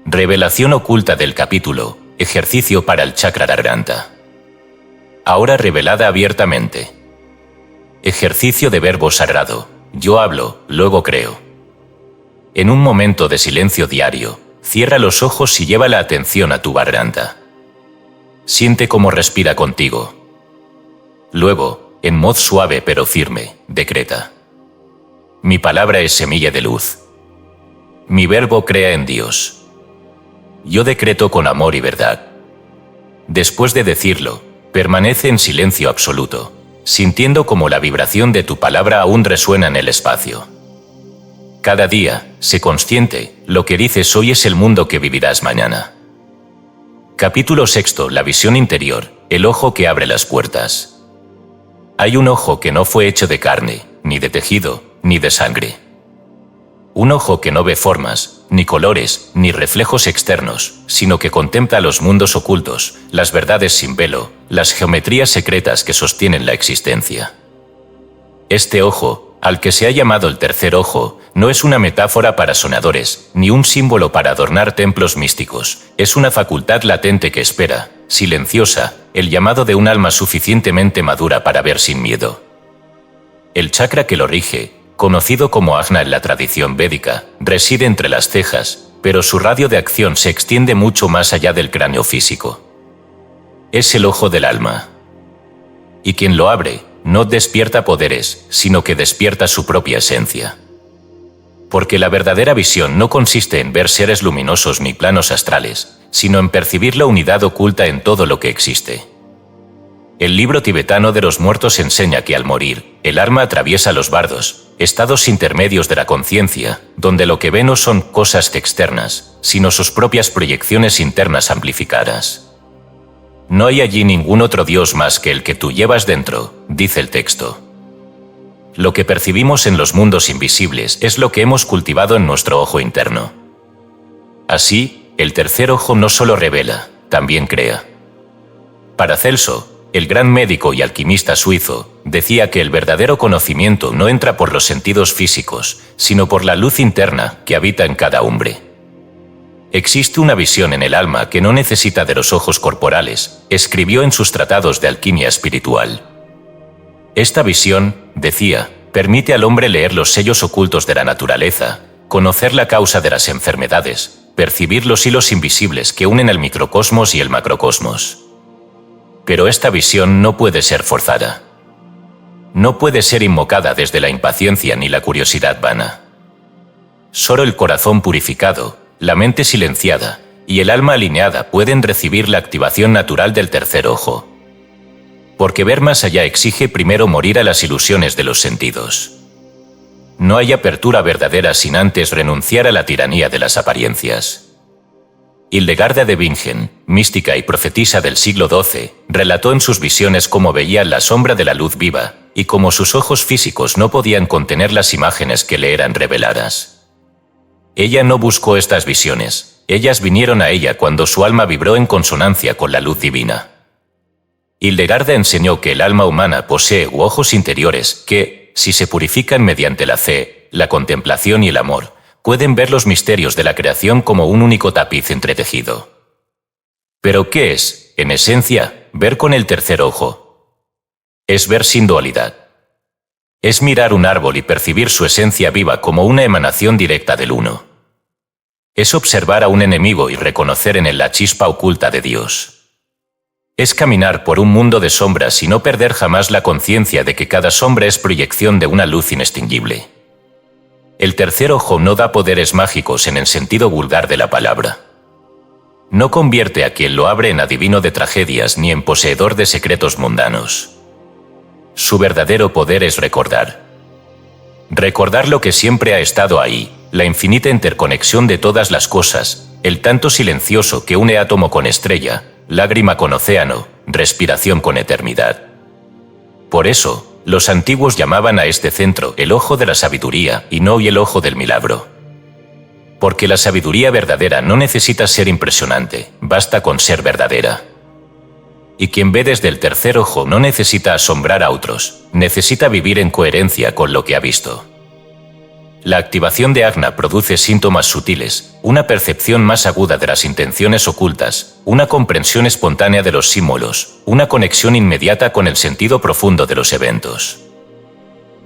Speaker 1: Revelación oculta del capítulo, ejercicio para el chakra garganta. Ahora revelada abiertamente. Ejercicio de verbo sagrado, yo hablo, luego creo. En un momento de silencio diario, cierra los ojos y lleva la atención a tu garganta. Siente cómo respira contigo. Luego, en voz suave pero firme, decreta. Mi palabra es semilla de luz. Mi verbo crea en Dios. Yo decreto con amor y verdad. Después de decirlo, permanece en silencio absoluto, sintiendo como la vibración de tu palabra aún resuena en el espacio. Cada día, sé consciente, lo que dices hoy es el mundo que vivirás mañana. Capítulo 6. La visión interior, el ojo que abre las puertas. Hay un ojo que no fue hecho de carne, ni de tejido, ni de sangre. Un ojo que no ve formas, ni colores, ni reflejos externos, sino que contempla los mundos ocultos, las verdades sin velo, las geometrías secretas que sostienen la existencia. Este ojo, al que se ha llamado el tercer ojo, no es una metáfora para soñadores, ni un símbolo para adornar templos místicos, es una facultad latente que espera, silenciosa, el llamado de un alma suficientemente madura para ver sin miedo. El chakra que lo rige, conocido como Ajna en la tradición védica, reside entre las cejas, pero su radio de acción se extiende mucho más allá del cráneo físico. Es el ojo del alma. Y quien lo abre, no despierta poderes, sino que despierta su propia esencia. Porque la verdadera visión no consiste en ver seres luminosos ni planos astrales, sino en percibir la unidad oculta en todo lo que existe. El libro tibetano de los muertos enseña que al morir, el alma atraviesa los bardos, estados intermedios de la conciencia, donde lo que ve no son cosas externas, sino sus propias proyecciones internas amplificadas. No hay allí ningún otro Dios más que el que tú llevas dentro, dice el texto. Lo que percibimos en los mundos invisibles es lo que hemos cultivado en nuestro ojo interno. Así, el tercer ojo no solo revela, también crea. Paracelso, el gran médico y alquimista suizo, decía que el verdadero conocimiento no entra por los sentidos físicos, sino por la luz interna que habita en cada hombre. Existe una visión en el alma que no necesita de los ojos corporales, escribió en sus tratados de alquimia espiritual. Esta visión, decía, permite al hombre leer los sellos ocultos de la naturaleza, conocer la causa de las enfermedades, percibir los hilos invisibles que unen el microcosmos y el macrocosmos. Pero esta visión no puede ser forzada. No puede ser invocada desde la impaciencia ni la curiosidad vana. Solo el corazón purificado, la mente silenciada y el alma alineada pueden recibir la activación natural del tercer ojo. Porque ver más allá exige primero morir a las ilusiones de los sentidos. No hay apertura verdadera sin antes renunciar a la tiranía de las apariencias. Hildegarda de Bingen, mística y profetisa del siglo XII, relató en sus visiones cómo veía la sombra de la luz viva y cómo sus ojos físicos no podían contener las imágenes que le eran reveladas. Ella no buscó estas visiones, ellas vinieron a ella cuando su alma vibró en consonancia con la luz divina. Hildegarda enseñó que el alma humana posee ojos interiores que, si se purifican mediante la fe, la contemplación y el amor, pueden ver los misterios de la creación como un único tapiz entretejido. ¿Pero qué es, en esencia, ver con el tercer ojo? Es ver sin dualidad. Es mirar un árbol y percibir su esencia viva como una emanación directa del uno. Es observar a un enemigo y reconocer en él la chispa oculta de Dios. Es caminar por un mundo de sombras y no perder jamás la conciencia de que cada sombra es proyección de una luz inextinguible. El tercer ojo no da poderes mágicos en el sentido vulgar de la palabra. No convierte a quien lo abre en adivino de tragedias ni en poseedor de secretos mundanos. Su verdadero poder es recordar. Recordar lo que siempre ha estado ahí, la infinita interconexión de todas las cosas, el tanto silencioso que une átomo con estrella, lágrima con océano, respiración con eternidad. Por eso, los antiguos llamaban a este centro el ojo de la sabiduría y no el ojo del milagro. Porque la sabiduría verdadera no necesita ser impresionante, basta con ser verdadera. Y quien ve desde el tercer ojo no necesita asombrar a otros, necesita vivir en coherencia con lo que ha visto. La activación de Ajna produce síntomas sutiles, una percepción más aguda de las intenciones ocultas, una comprensión espontánea de los símbolos, una conexión inmediata con el sentido profundo de los eventos.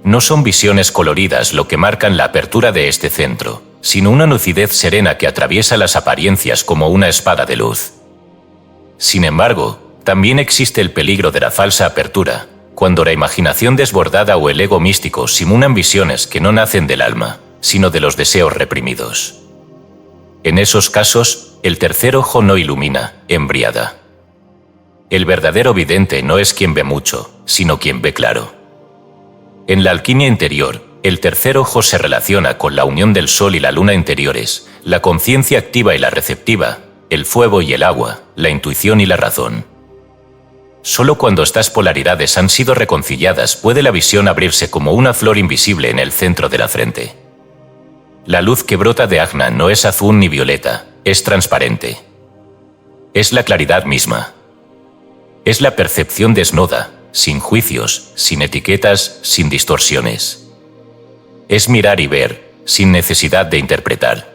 Speaker 1: No son visiones coloridas lo que marcan la apertura de este centro, sino una lucidez serena que atraviesa las apariencias como una espada de luz. Sin embargo, también existe el peligro de la falsa apertura, cuando la imaginación desbordada o el ego místico simulan visiones que no nacen del alma, sino de los deseos reprimidos. En esos casos, el tercer ojo no ilumina, embriaga. El verdadero vidente no es quien ve mucho, sino quien ve claro. En la alquimia interior, el tercer ojo se relaciona con la unión del sol y la luna interiores, la conciencia activa y la receptiva, el fuego y el agua, la intuición y la razón. Solo cuando estas polaridades han sido reconciliadas puede la visión abrirse como una flor invisible en el centro de la frente. La luz que brota de Ajna no es azul ni violeta, es transparente. Es la claridad misma. Es la percepción desnuda, sin juicios, sin etiquetas, sin distorsiones. Es mirar y ver, sin necesidad de interpretar.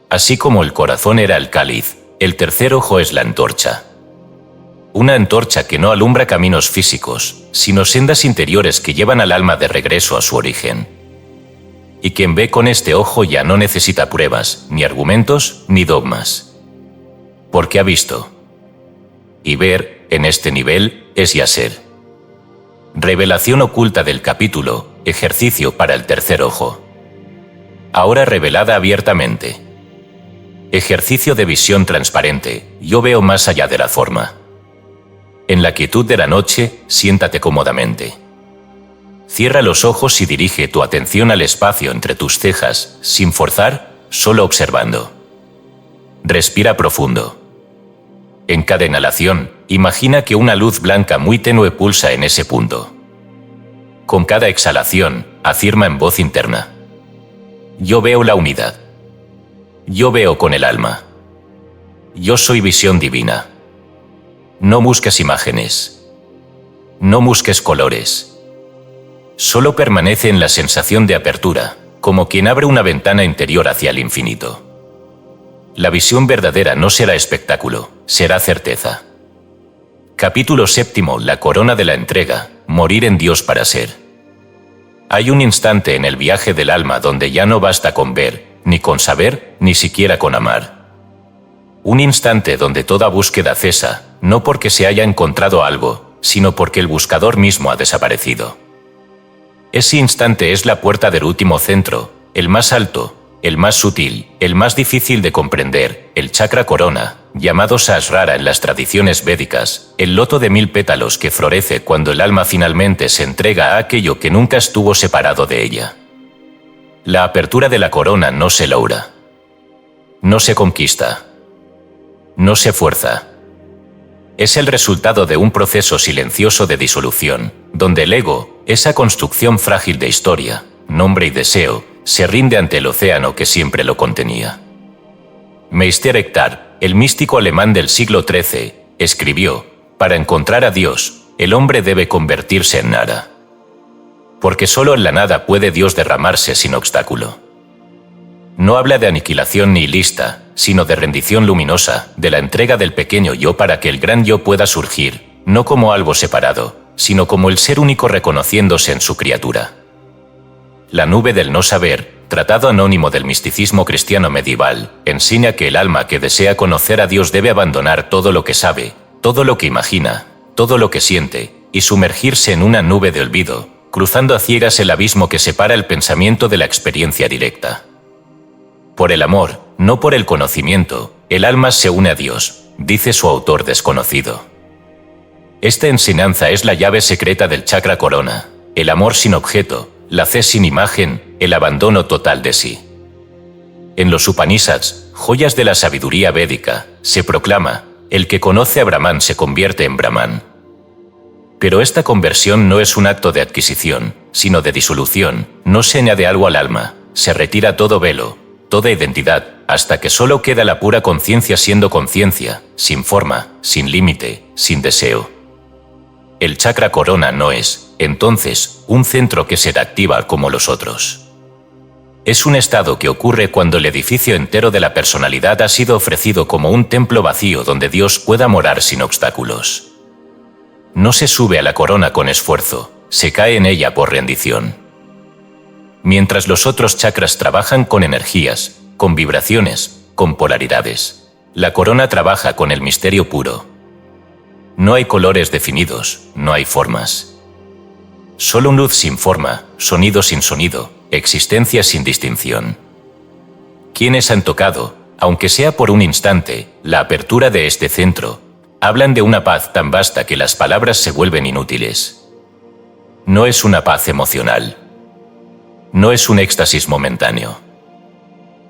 Speaker 1: Así como el corazón era el cáliz, el tercer ojo es la antorcha. Una antorcha que no alumbra caminos físicos, sino sendas interiores que llevan al alma de regreso a su origen. Y quien ve con este ojo ya no necesita pruebas, ni argumentos, ni dogmas. Porque ha visto. Y ver, en este nivel, es ya ser. Revelación oculta del capítulo, ejercicio para el tercer ojo. Ahora revelada abiertamente. Ejercicio de visión transparente, yo veo más allá de la forma. En la quietud de la noche, siéntate cómodamente. Cierra los ojos y dirige tu atención al espacio entre tus cejas, sin forzar, solo observando. Respira profundo. En cada inhalación, imagina que una luz blanca muy tenue pulsa en ese punto. Con cada exhalación, afirma en voz interna. Yo veo la unidad. Yo veo con el alma. Yo soy visión divina. No busques imágenes. No busques colores. Solo permanece en la sensación de apertura, como quien abre una ventana interior hacia el infinito. La visión verdadera no será espectáculo, será certeza. Capítulo 7. La corona de la entrega, morir en Dios para ser. Hay un instante en el viaje del alma donde ya no basta con ver, ni con saber, ni siquiera con amar. Un instante donde toda búsqueda cesa, no porque se haya encontrado algo, sino porque el buscador mismo ha desaparecido. Ese instante es la puerta del último centro, el más alto, el más sutil, el más difícil de comprender, el chakra corona, llamado Sahasrara en las tradiciones védicas, el loto de 1000 pétalos que florece cuando el alma finalmente se entrega a aquello que nunca estuvo separado de ella. La apertura de la corona no se logra. No se conquista. No se fuerza. Es el resultado de un proceso silencioso de disolución, donde el ego, esa construcción frágil de historia, nombre y deseo, se rinde ante el océano que siempre lo contenía. Meister Eckhart, el místico alemán del siglo XIII, escribió: para encontrar a Dios, el hombre debe convertirse en nada. Porque solo en la nada puede Dios derramarse sin obstáculo. No habla de aniquilación nihilista, sino de rendición luminosa, de la entrega del pequeño yo para que el gran yo pueda surgir, no como algo separado, sino como el ser único reconociéndose en su criatura. La nube del no saber, tratado anónimo del misticismo cristiano medieval, enseña que el alma que desea conocer a Dios debe abandonar todo lo que sabe, todo lo que imagina, todo lo que siente, y sumergirse en una nube de olvido, cruzando a ciegas el abismo que separa el pensamiento de la experiencia directa. Por el amor, no por el conocimiento, el alma se une a Dios, dice su autor desconocido. Esta enseñanza es la llave secreta del chakra corona, el amor sin objeto, la fe sin imagen, el abandono total de sí. En los Upanishads, joyas de la sabiduría védica, se proclama: el que conoce a Brahman se convierte en Brahman. Pero esta conversión no es un acto de adquisición, sino de disolución, no se añade algo al alma, se retira todo velo, toda identidad, hasta que solo queda la pura conciencia siendo conciencia, sin forma, sin límite, sin deseo. El chakra corona no es, entonces, un centro que se activa como los otros. Es un estado que ocurre cuando el edificio entero de la personalidad ha sido ofrecido como un templo vacío donde Dios pueda morar sin obstáculos. No se sube a la corona con esfuerzo, se cae en ella por rendición. Mientras los otros chakras trabajan con energías, con vibraciones, con polaridades, la corona trabaja con el misterio puro. No hay colores definidos, no hay formas. Solo luz sin forma, sonido sin sonido, existencia sin distinción. Quienes han tocado, aunque sea por un instante, la apertura de este centro, hablan de una paz tan vasta que las palabras se vuelven inútiles. No es una paz emocional. No es un éxtasis momentáneo.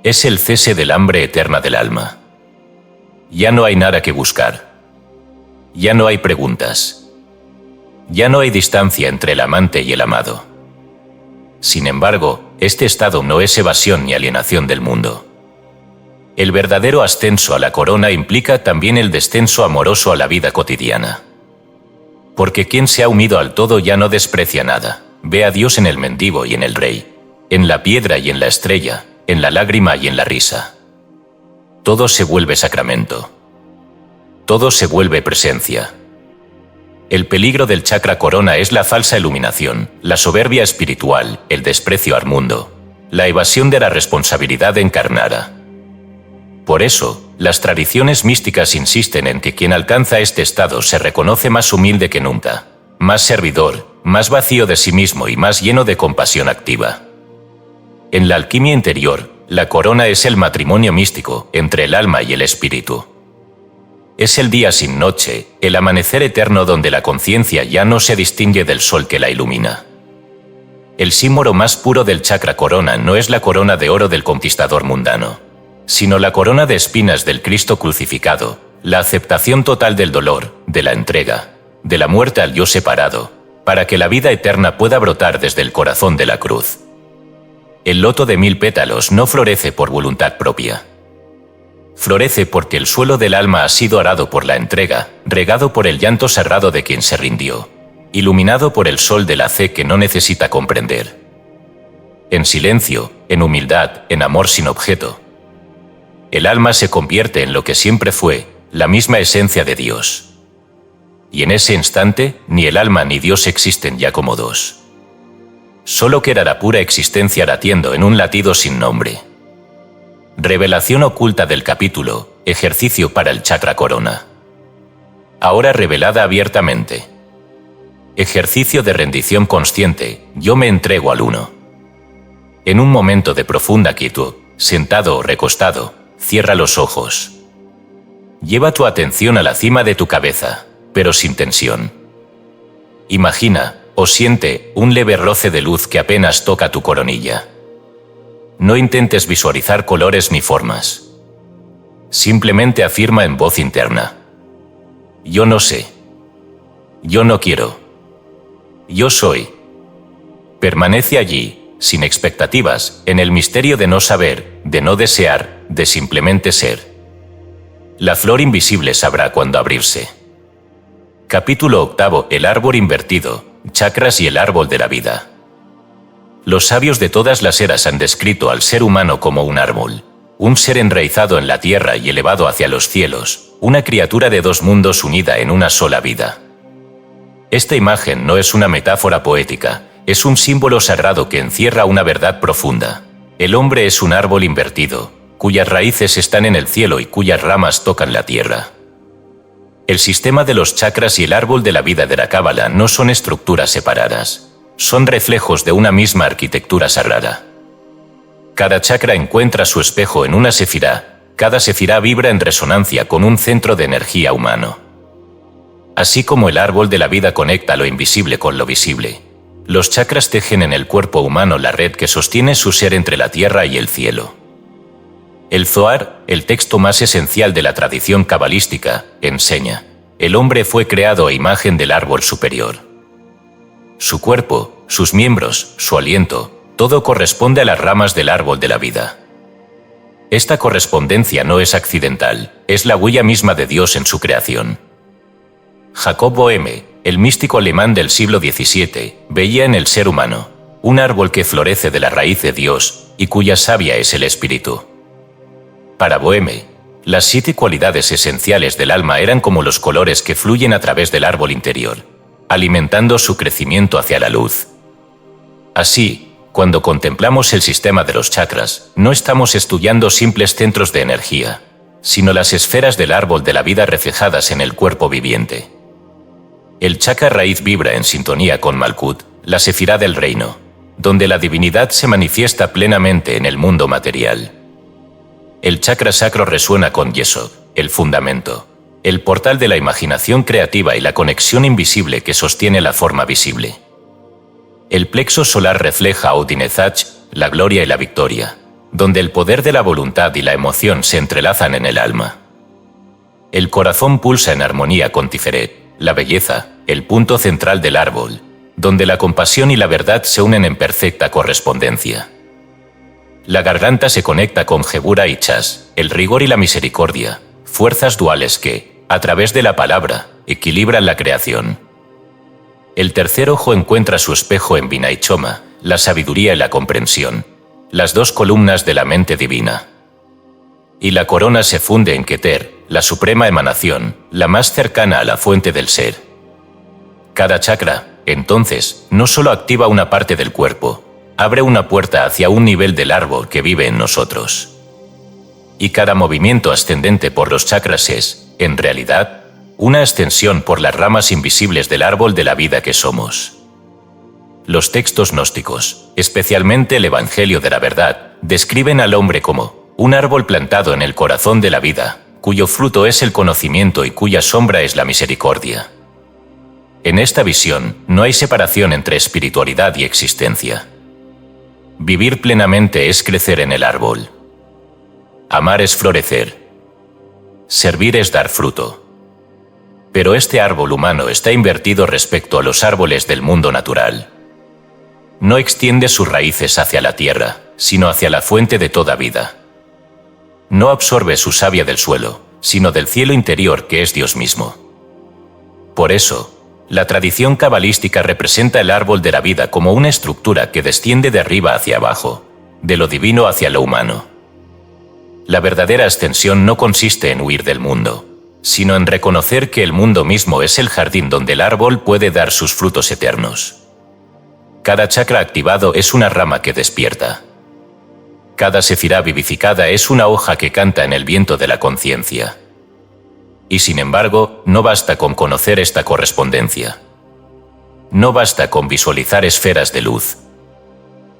Speaker 1: Es el cese del hambre eterna del alma. Ya no hay nada que buscar. Ya no hay preguntas. Ya no hay distancia entre el amante y el amado. Sin embargo, este estado no es evasión ni alienación del mundo. El verdadero ascenso a la corona implica también el descenso amoroso a la vida cotidiana. Porque quien se ha unido al todo ya no desprecia nada, ve a Dios en el mendigo y en el rey, en la piedra y en la estrella, en la lágrima y en la risa. Todo se vuelve sacramento. Todo se vuelve presencia. El peligro del chakra corona es la falsa iluminación, la soberbia espiritual, el desprecio al mundo. la evasión de la responsabilidad encarnada. Por eso, las tradiciones místicas insisten en que quien alcanza este estado se reconoce más humilde que nunca, más servidor, más vacío de sí mismo y más lleno de compasión activa. En la alquimia interior, la corona es el matrimonio místico entre el alma y el espíritu. Es el día sin noche, el amanecer eterno donde la conciencia ya no se distingue del sol que la ilumina. El símbolo más puro del chakra corona no es la corona de oro del conquistador mundano, sino la corona de espinas del Cristo crucificado, la aceptación total del dolor, de la entrega, de la muerte al yo separado, para que la vida eterna pueda brotar desde el corazón de la cruz. El loto de 1000 pétalos no florece por voluntad propia. Florece porque el suelo del alma ha sido arado por la entrega, regado por el llanto sagrado de quien se rindió, iluminado por el sol de la fe que no necesita comprender. En silencio, en humildad, en amor sin objeto. El alma se convierte en lo que siempre fue, la misma esencia de Dios. Y en ese instante, ni el alma ni Dios existen ya como dos. Solo queda la pura existencia latiendo en un latido sin nombre. Revelación oculta del capítulo, ejercicio para el chakra corona. Ahora revelada abiertamente. Ejercicio de rendición consciente, yo me entrego al uno. En un momento de profunda quietud, sentado o recostado, cierra los ojos. Lleva tu atención a la cima de tu cabeza, pero sin tensión. Imagina, o siente, un leve roce de luz que apenas toca tu coronilla. No intentes visualizar colores ni formas. Simplemente afirma en voz interna: yo no sé. Yo no quiero. Yo soy. Permanece allí, sin expectativas, en el misterio de no saber, de no desear, de simplemente ser. La flor invisible sabrá cuándo abrirse. Capítulo 8: El árbol invertido, chakras y el árbol de la vida. Los sabios de todas las eras han descrito al ser humano como un árbol, un ser enraizado en la tierra y elevado hacia los cielos, una criatura de dos mundos unida en una sola vida. Esta imagen no es una metáfora poética, es un símbolo sagrado que encierra una verdad profunda. El hombre es un árbol invertido, cuyas raíces están en el cielo y cuyas ramas tocan la tierra. El sistema de los chakras y el árbol de la vida de la Cábala no son estructuras separadas. Son reflejos de una misma arquitectura sagrada. Cada chakra encuentra su espejo en una sefirá, cada sefirá vibra en resonancia con un centro de energía humano. Así como el árbol de la vida conecta lo invisible con lo visible, los chakras tejen en el cuerpo humano la red que sostiene su ser entre la tierra y el cielo. El Zohar, el texto más esencial de la tradición cabalística, enseña: el hombre fue creado a imagen del árbol superior. Su cuerpo, sus miembros, su aliento, todo corresponde a las ramas del árbol de la vida. Esta correspondencia no es accidental, es la huella misma de Dios en su creación. Jacob Boehme, el místico alemán del siglo XVII, veía en el ser humano un árbol que florece de la raíz de Dios y cuya savia es el espíritu. Para Boehme, las 7 cualidades esenciales del alma eran como los colores que fluyen a través del árbol interior, alimentando su crecimiento hacia la luz. Así, cuando contemplamos el sistema de los chakras, no estamos estudiando simples centros de energía, sino las esferas del árbol de la vida reflejadas en el cuerpo viviente. El chakra raíz vibra en sintonía con Malkut, la sefirá del reino, donde la divinidad se manifiesta plenamente en el mundo material. El chakra sacro resuena con Yesod, el fundamento, el portal de la imaginación creativa y la conexión invisible que sostiene la forma visible. El plexo solar refleja a Odinezach, la gloria y la victoria, donde el poder de la voluntad y la emoción se entrelazan en el alma. El corazón pulsa en armonía con Tiferet, la belleza, el punto central del árbol, donde la compasión y la verdad se unen en perfecta correspondencia. La garganta se conecta con Gebura y Chas, el rigor y la misericordia, fuerzas duales que, a través de la palabra, equilibran la creación. El tercer ojo encuentra su espejo en Binah y Choma, la sabiduría y la comprensión, las 2 columnas de la mente divina. Y la corona se funde en Keter, la suprema emanación, la más cercana a la fuente del ser. Cada chakra, entonces, no solo activa una parte del cuerpo, abre una puerta hacia un nivel del árbol que vive en nosotros. Y cada movimiento ascendente por los chakras es, en realidad, una extensión por las ramas invisibles del árbol de la vida que somos. Los textos gnósticos, especialmente el Evangelio de la Verdad, describen al hombre como un árbol plantado en el corazón de la vida, cuyo fruto es el conocimiento y cuya sombra es la misericordia. En esta visión, no hay separación entre espiritualidad y existencia. Vivir plenamente es crecer en el árbol. Amar es florecer. Servir es dar fruto. Pero este árbol humano está invertido respecto a los árboles del mundo natural. No extiende sus raíces hacia la tierra, sino hacia la fuente de toda vida. No absorbe su savia del suelo, sino del cielo interior que es Dios mismo. Por eso, la tradición cabalística representa el árbol de la vida como una estructura que desciende de arriba hacia abajo, de lo divino hacia lo humano. La verdadera ascensión no consiste en huir del mundo, sino en reconocer que el mundo mismo es el jardín donde el árbol puede dar sus frutos eternos. Cada chakra activado es una rama que despierta. Cada sefirá vivificada es una hoja que canta en el viento de la conciencia. Y sin embargo, no basta con conocer esta correspondencia. No basta con visualizar esferas de luz.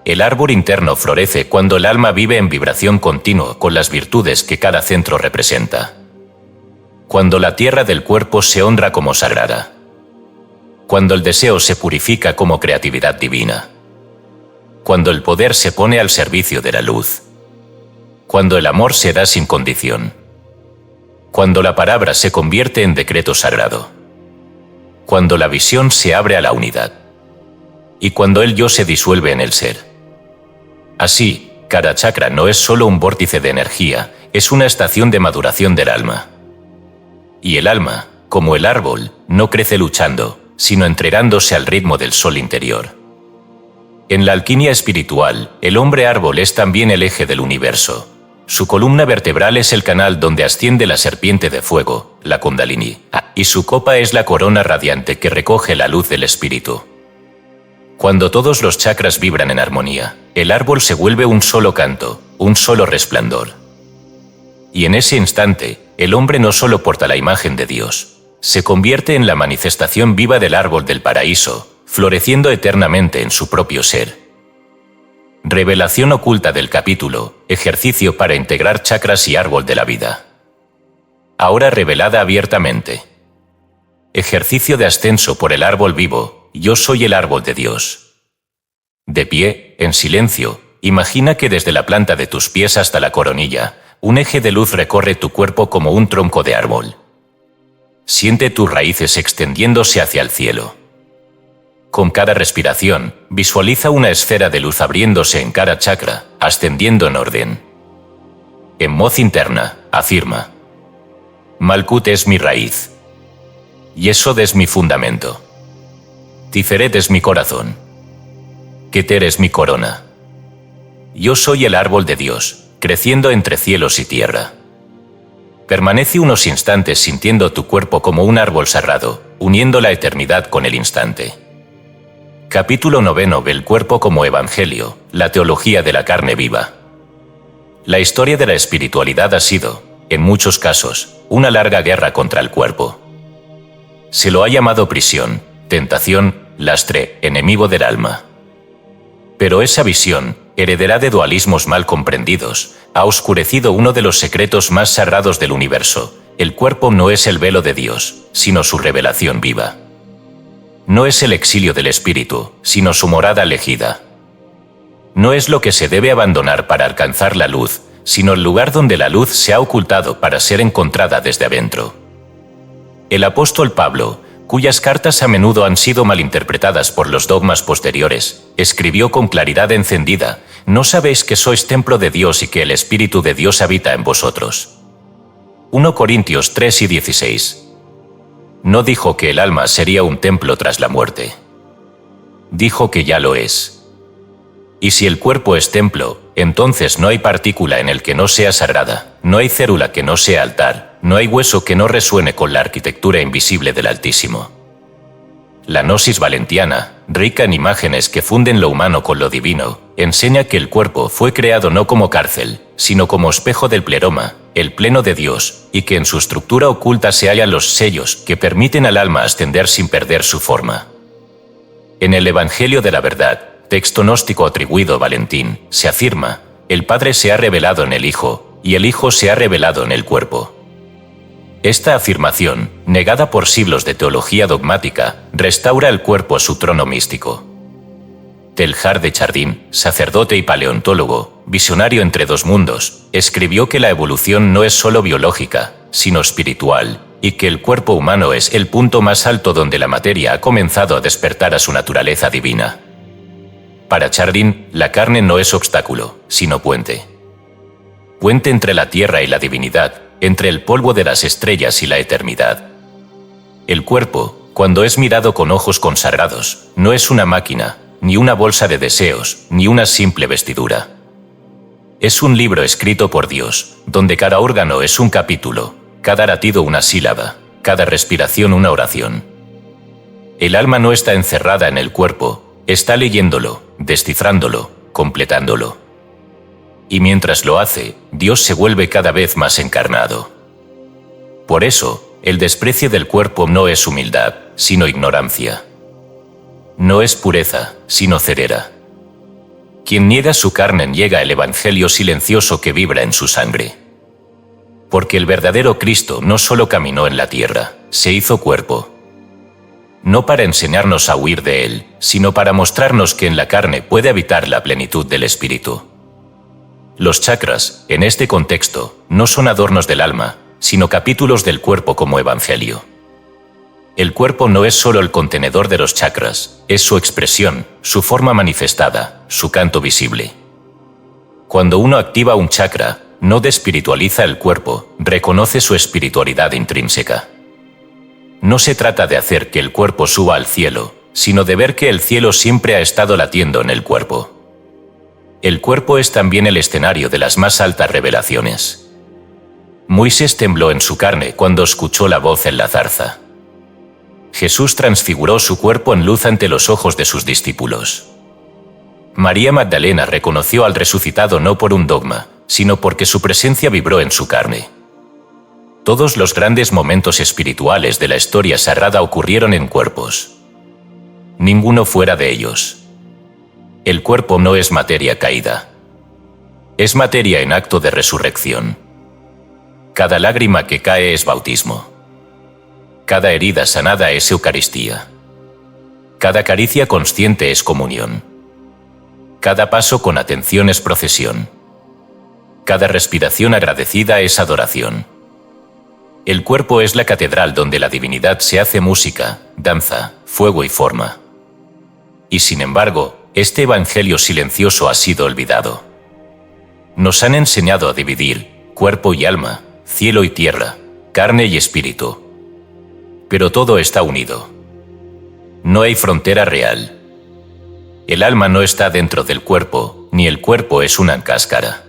Speaker 1: El árbol interno florece cuando el alma vive en vibración continua con las virtudes que cada centro representa. Cuando la tierra del cuerpo se honra como sagrada. Cuando el deseo se purifica como creatividad divina. Cuando el poder se pone al servicio de la luz. Cuando el amor se da sin condición. Cuando la palabra se convierte en decreto sagrado. Cuando la visión se abre a la unidad. Y cuando el yo se disuelve en el ser. Así, cada chakra no es solo un vórtice de energía, es una estación de maduración del alma. Y el alma, como el árbol, no crece luchando, sino entregándose al ritmo del sol interior. En la alquimia espiritual, el hombre árbol es también el eje del universo. Su columna vertebral es el canal donde asciende la serpiente de fuego, la Kundalini, y su copa es la corona radiante que recoge la luz del espíritu. Cuando todos los chakras vibran en armonía, el árbol se vuelve un solo canto, un solo resplandor. Y en ese instante, el hombre no solo porta la imagen de Dios, se convierte en la manifestación viva del árbol del paraíso, floreciendo eternamente en su propio ser. Revelación oculta del capítulo, ejercicio para integrar chakras y árbol de la vida. Ahora revelada abiertamente. Ejercicio de ascenso por el árbol vivo, yo soy el árbol de Dios. De pie, en silencio, imagina que desde la planta de tus pies hasta la coronilla, un eje de luz recorre tu cuerpo como un tronco de árbol. Siente tus raíces extendiéndose hacia el cielo. Con cada respiración, visualiza una esfera de luz abriéndose en cada chakra, ascendiendo en orden. En voz interna, afirma: Malkut es mi raíz. Yesod es mi fundamento. Tiferet es mi corazón. Keter es mi corona. Yo soy el árbol de Dios, creciendo entre cielos y tierra. Permanece unos instantes sintiendo tu cuerpo como un árbol sagrado, uniendo la eternidad con el instante. Capítulo 9 del cuerpo como evangelio, la teología de la carne viva. La historia de la espiritualidad ha sido, en muchos casos, una larga guerra contra el cuerpo. Se lo ha llamado prisión, tentación, lastre, enemigo del alma. Pero esa visión, heredera de dualismos mal comprendidos, ha oscurecido uno de los secretos más sagrados del universo. El cuerpo no es el velo de Dios, sino su revelación viva. No es el exilio del espíritu, sino su morada elegida. No es lo que se debe abandonar para alcanzar la luz, sino el lugar donde la luz se ha ocultado para ser encontrada desde adentro. El apóstol Pablo, cuyas cartas a menudo han sido malinterpretadas por los dogmas posteriores, escribió con claridad encendida: ¿No sabéis que sois templo de Dios y que el Espíritu de Dios habita en vosotros? 1 Corintios 3 y 16. No dijo que el alma sería un templo tras la muerte. Dijo que ya lo es. Y si el cuerpo es templo, entonces no hay partícula en el que no sea sagrada, no hay célula que no sea altar, no hay hueso que no resuene con la arquitectura invisible del Altísimo. La gnosis valentiana, rica en imágenes que funden lo humano con lo divino, enseña que el cuerpo fue creado no como cárcel, sino como espejo del pleroma, el pleno de Dios, y que en su estructura oculta se hallan los sellos que permiten al alma ascender sin perder su forma. En el Evangelio de la Verdad, texto gnóstico atribuido a Valentín, se afirma: el Padre se ha revelado en el Hijo, y el Hijo se ha revelado en el cuerpo. Esta afirmación, negada por siglos de teología dogmática, restaura el cuerpo a su trono místico. Teilhard de Chardin, sacerdote y paleontólogo, visionario entre dos mundos, escribió que la evolución no es solo biológica, sino espiritual, y que el cuerpo humano es el punto más alto donde la materia ha comenzado a despertar a su naturaleza divina. Para Chardin, la carne no es obstáculo, sino puente. Puente entre la tierra y la divinidad, entre el polvo de las estrellas y la eternidad. El cuerpo, cuando es mirado con ojos consagrados, no es una máquina, ni una bolsa de deseos, ni una simple vestidura. Es un libro escrito por Dios, donde cada órgano es un capítulo, cada latido una sílaba, cada respiración una oración. El alma no está encerrada en el cuerpo, está leyéndolo, descifrándolo, completándolo. Y mientras lo hace, Dios se vuelve cada vez más encarnado. Por eso, el desprecio del cuerpo no es humildad, sino ignorancia. No es pureza, sino ceguera. Quien niega su carne niega el evangelio silencioso que vibra en su sangre. Porque el verdadero Cristo no solo caminó en la tierra, se hizo cuerpo. No para enseñarnos a huir de él, sino para mostrarnos que en la carne puede habitar la plenitud del espíritu. Los chakras, en este contexto, no son adornos del alma, sino capítulos del cuerpo como evangelio. El cuerpo no es solo el contenedor de los chakras, es su expresión, su forma manifestada, su canto visible. Cuando uno activa un chakra, no despiritualiza el cuerpo, reconoce su espiritualidad intrínseca. No se trata de hacer que el cuerpo suba al cielo, sino de ver que el cielo siempre ha estado latiendo en el cuerpo. El cuerpo es también el escenario de las más altas revelaciones. Moisés tembló en su carne cuando escuchó la voz en la zarza. Jesús transfiguró su cuerpo en luz ante los ojos de sus discípulos. María Magdalena reconoció al resucitado no por un dogma, sino porque su presencia vibró en su carne. Todos los grandes momentos espirituales de la historia sagrada ocurrieron en cuerpos. Ninguno fuera de ellos. El cuerpo no es materia caída. Es materia en acto de resurrección. Cada lágrima que cae es bautismo. Cada herida sanada es Eucaristía. Cada caricia consciente es comunión. Cada paso con atención es procesión. Cada respiración agradecida es adoración. El cuerpo es la catedral donde la divinidad se hace música, danza, fuego y forma. Y sin embargo, este evangelio silencioso ha sido olvidado. Nos han enseñado a dividir cuerpo y alma, cielo y tierra, carne y espíritu. Pero todo está unido. No hay frontera real. El alma no está dentro del cuerpo, ni el cuerpo es una cáscara.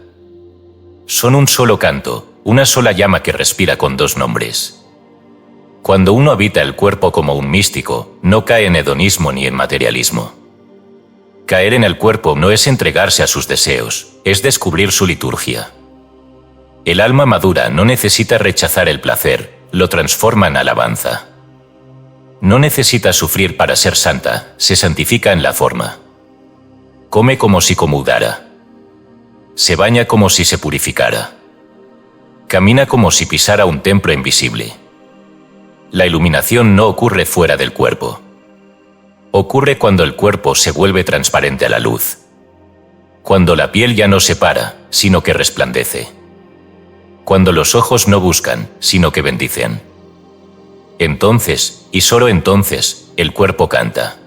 Speaker 1: Son un solo canto, una sola llama que respira con dos nombres. Cuando uno habita el cuerpo como un místico, no cae en hedonismo ni en materialismo. Caer en el cuerpo no es entregarse a sus deseos, es descubrir su liturgia. El alma madura no necesita rechazar el placer, lo transforma en alabanza. No necesita sufrir para ser santa, se santifica en la forma. Come como si comudara. Se baña como si se purificara. Camina como si pisara un templo invisible. La iluminación no ocurre fuera del cuerpo. Ocurre cuando el cuerpo se vuelve transparente a la luz. Cuando la piel ya no se para, sino que resplandece. Cuando los ojos no buscan, sino que bendicen. Entonces, y solo entonces, el cuerpo canta.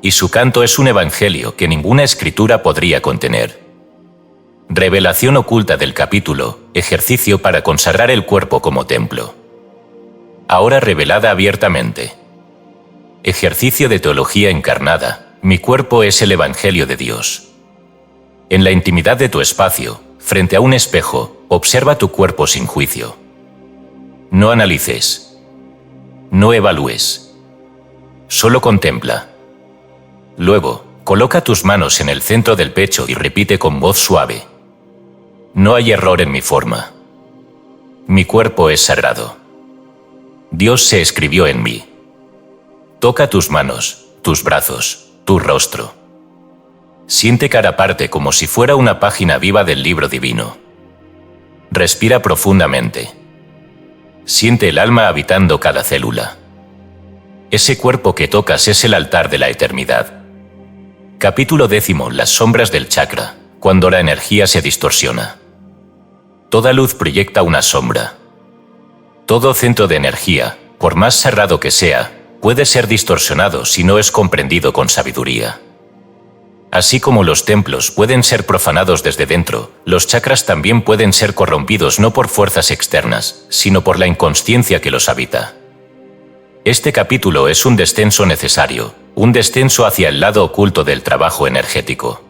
Speaker 1: Y su canto es un evangelio que ninguna escritura podría contener. Revelación oculta del capítulo, ejercicio para consagrar el cuerpo como templo. Ahora revelada abiertamente. Ejercicio de teología encarnada, mi cuerpo es el evangelio de Dios. En la intimidad de tu espacio, frente a un espejo, observa tu cuerpo sin juicio. No analices. No evalúes. Solo contempla. Luego, coloca tus manos en el centro del pecho y repite con voz suave. No hay error en mi forma. Mi cuerpo es sagrado. Dios se escribió en mí. Toca tus manos, tus brazos, tu rostro. Siente cada parte como si fuera una página viva del libro divino. Respira profundamente. Siente el alma habitando cada célula. Ese cuerpo que tocas es el altar de la eternidad. Capítulo 10. Las sombras del chakra, cuando la energía se distorsiona. Toda luz proyecta una sombra. Todo centro de energía, por más cerrado que sea, puede ser distorsionado si no es comprendido con sabiduría. Así como los templos pueden ser profanados desde dentro, los chakras también pueden ser corrompidos no por fuerzas externas, sino por la inconsciencia que los habita. Este capítulo es un descenso necesario, un descenso hacia el lado oculto del trabajo energético.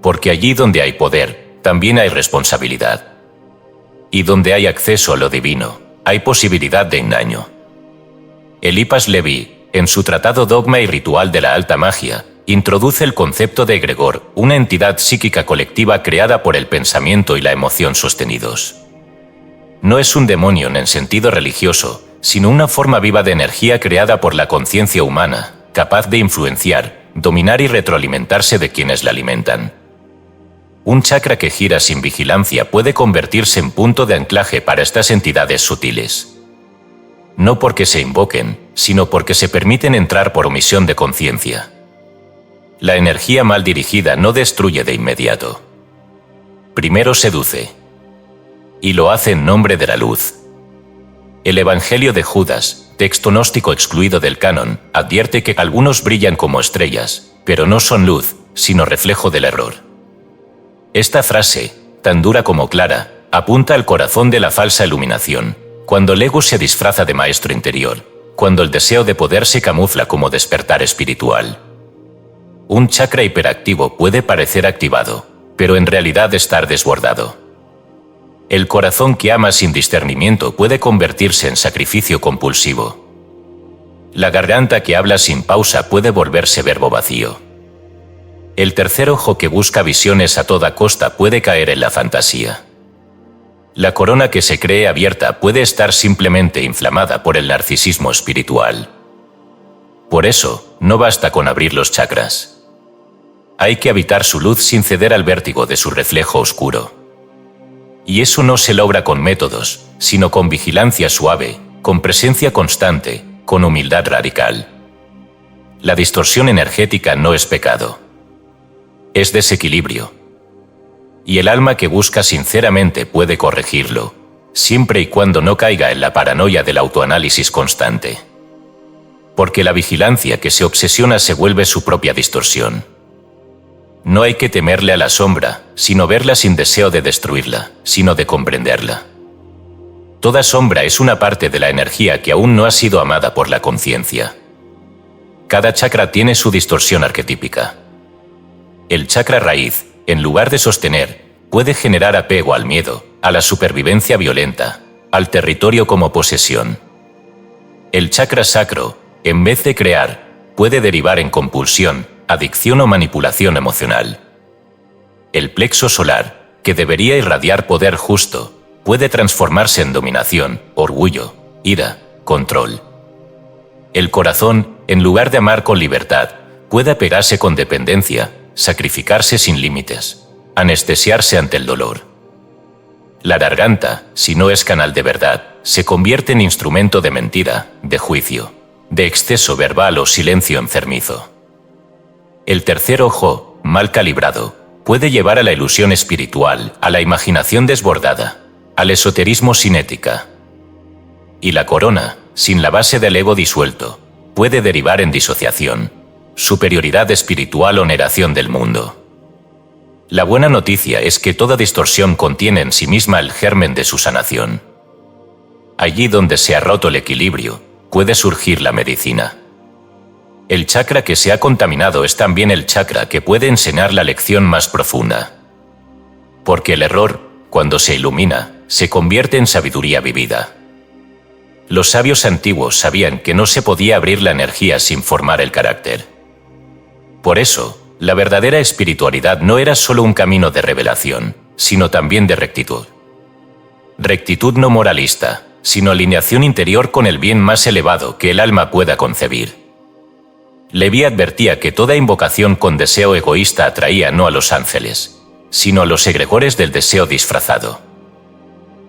Speaker 1: Porque allí donde hay poder, también hay responsabilidad. Y donde hay acceso a lo divino, hay posibilidad de engaño. Eliphas Levi, en su tratado Dogma y Ritual de la Alta Magia, introduce el concepto de egregor, una entidad psíquica colectiva creada por el pensamiento y la emoción sostenidos. No es un demonio en sentido religioso, sino una forma viva de energía creada por la conciencia humana, capaz de influenciar, dominar y retroalimentarse de quienes la alimentan. Un chakra que gira sin vigilancia puede convertirse en punto de anclaje para estas entidades sutiles. No porque se invoquen, sino porque se permiten entrar por omisión de conciencia. La energía mal dirigida no destruye de inmediato. Primero seduce. Y lo hace en nombre de la luz. El Evangelio de Judas, texto gnóstico excluido del canon, advierte que algunos brillan como estrellas, pero no son luz, sino reflejo del error. Esta frase, tan dura como clara, apunta al corazón de la falsa iluminación, cuando el ego se disfraza de maestro interior, cuando el deseo de poder se camufla como despertar espiritual. Un chakra hiperactivo puede parecer activado, pero en realidad estar desbordado. El corazón que ama sin discernimiento puede convertirse en sacrificio compulsivo. La garganta que habla sin pausa puede volverse verbo vacío. El tercer ojo que busca visiones a toda costa puede caer en la fantasía. La corona que se cree abierta puede estar simplemente inflamada por el narcisismo espiritual. Por eso, no basta con abrir los chakras. Hay que habitar su luz sin ceder al vértigo de su reflejo oscuro. Y eso no se logra con métodos, sino con vigilancia suave, con presencia constante, con humildad radical. La distorsión energética no es pecado. Es desequilibrio. Y el alma que busca sinceramente puede corregirlo, siempre y cuando no caiga en la paranoia del autoanálisis constante. Porque la vigilancia que se obsesiona se vuelve su propia distorsión. No hay que temerle a la sombra, sino verla sin deseo de destruirla, sino de comprenderla. Toda sombra es una parte de la energía que aún no ha sido amada por la conciencia. Cada chakra tiene su distorsión arquetípica. El chakra raíz, en lugar de sostener, puede generar apego al miedo, a la supervivencia violenta, al territorio como posesión. El chakra sacro, en vez de crear, puede derivar en compulsión, adicción o manipulación emocional. El plexo solar, que debería irradiar poder justo, puede transformarse en dominación, orgullo, ira, control. El corazón, en lugar de amar con libertad, puede apegarse con dependencia, sacrificarse sin límites, anestesiarse ante el dolor. La garganta, si no es canal de verdad, se convierte en instrumento de mentira, de juicio, de exceso verbal o silencio enfermizo. El tercer ojo, mal calibrado, puede llevar a la ilusión espiritual, a la imaginación desbordada, al esoterismo sin ética. Y la corona, sin la base del ego disuelto, puede derivar en disociación, superioridad espiritual o negación del mundo. La buena noticia es que toda distorsión contiene en sí misma el germen de su sanación. Allí donde se ha roto el equilibrio, puede surgir la medicina. El chakra que se ha contaminado es también el chakra que puede enseñar la lección más profunda. Porque el error, cuando se ilumina, se convierte en sabiduría vivida. Los sabios antiguos sabían que no se podía abrir la energía sin formar el carácter. Por eso, la verdadera espiritualidad no era solo un camino de revelación, sino también de rectitud. Rectitud no moralista, sino alineación interior con el bien más elevado que el alma pueda concebir. Leví advertía que toda invocación con deseo egoísta atraía no a los ángeles, sino a los egregores del deseo disfrazado.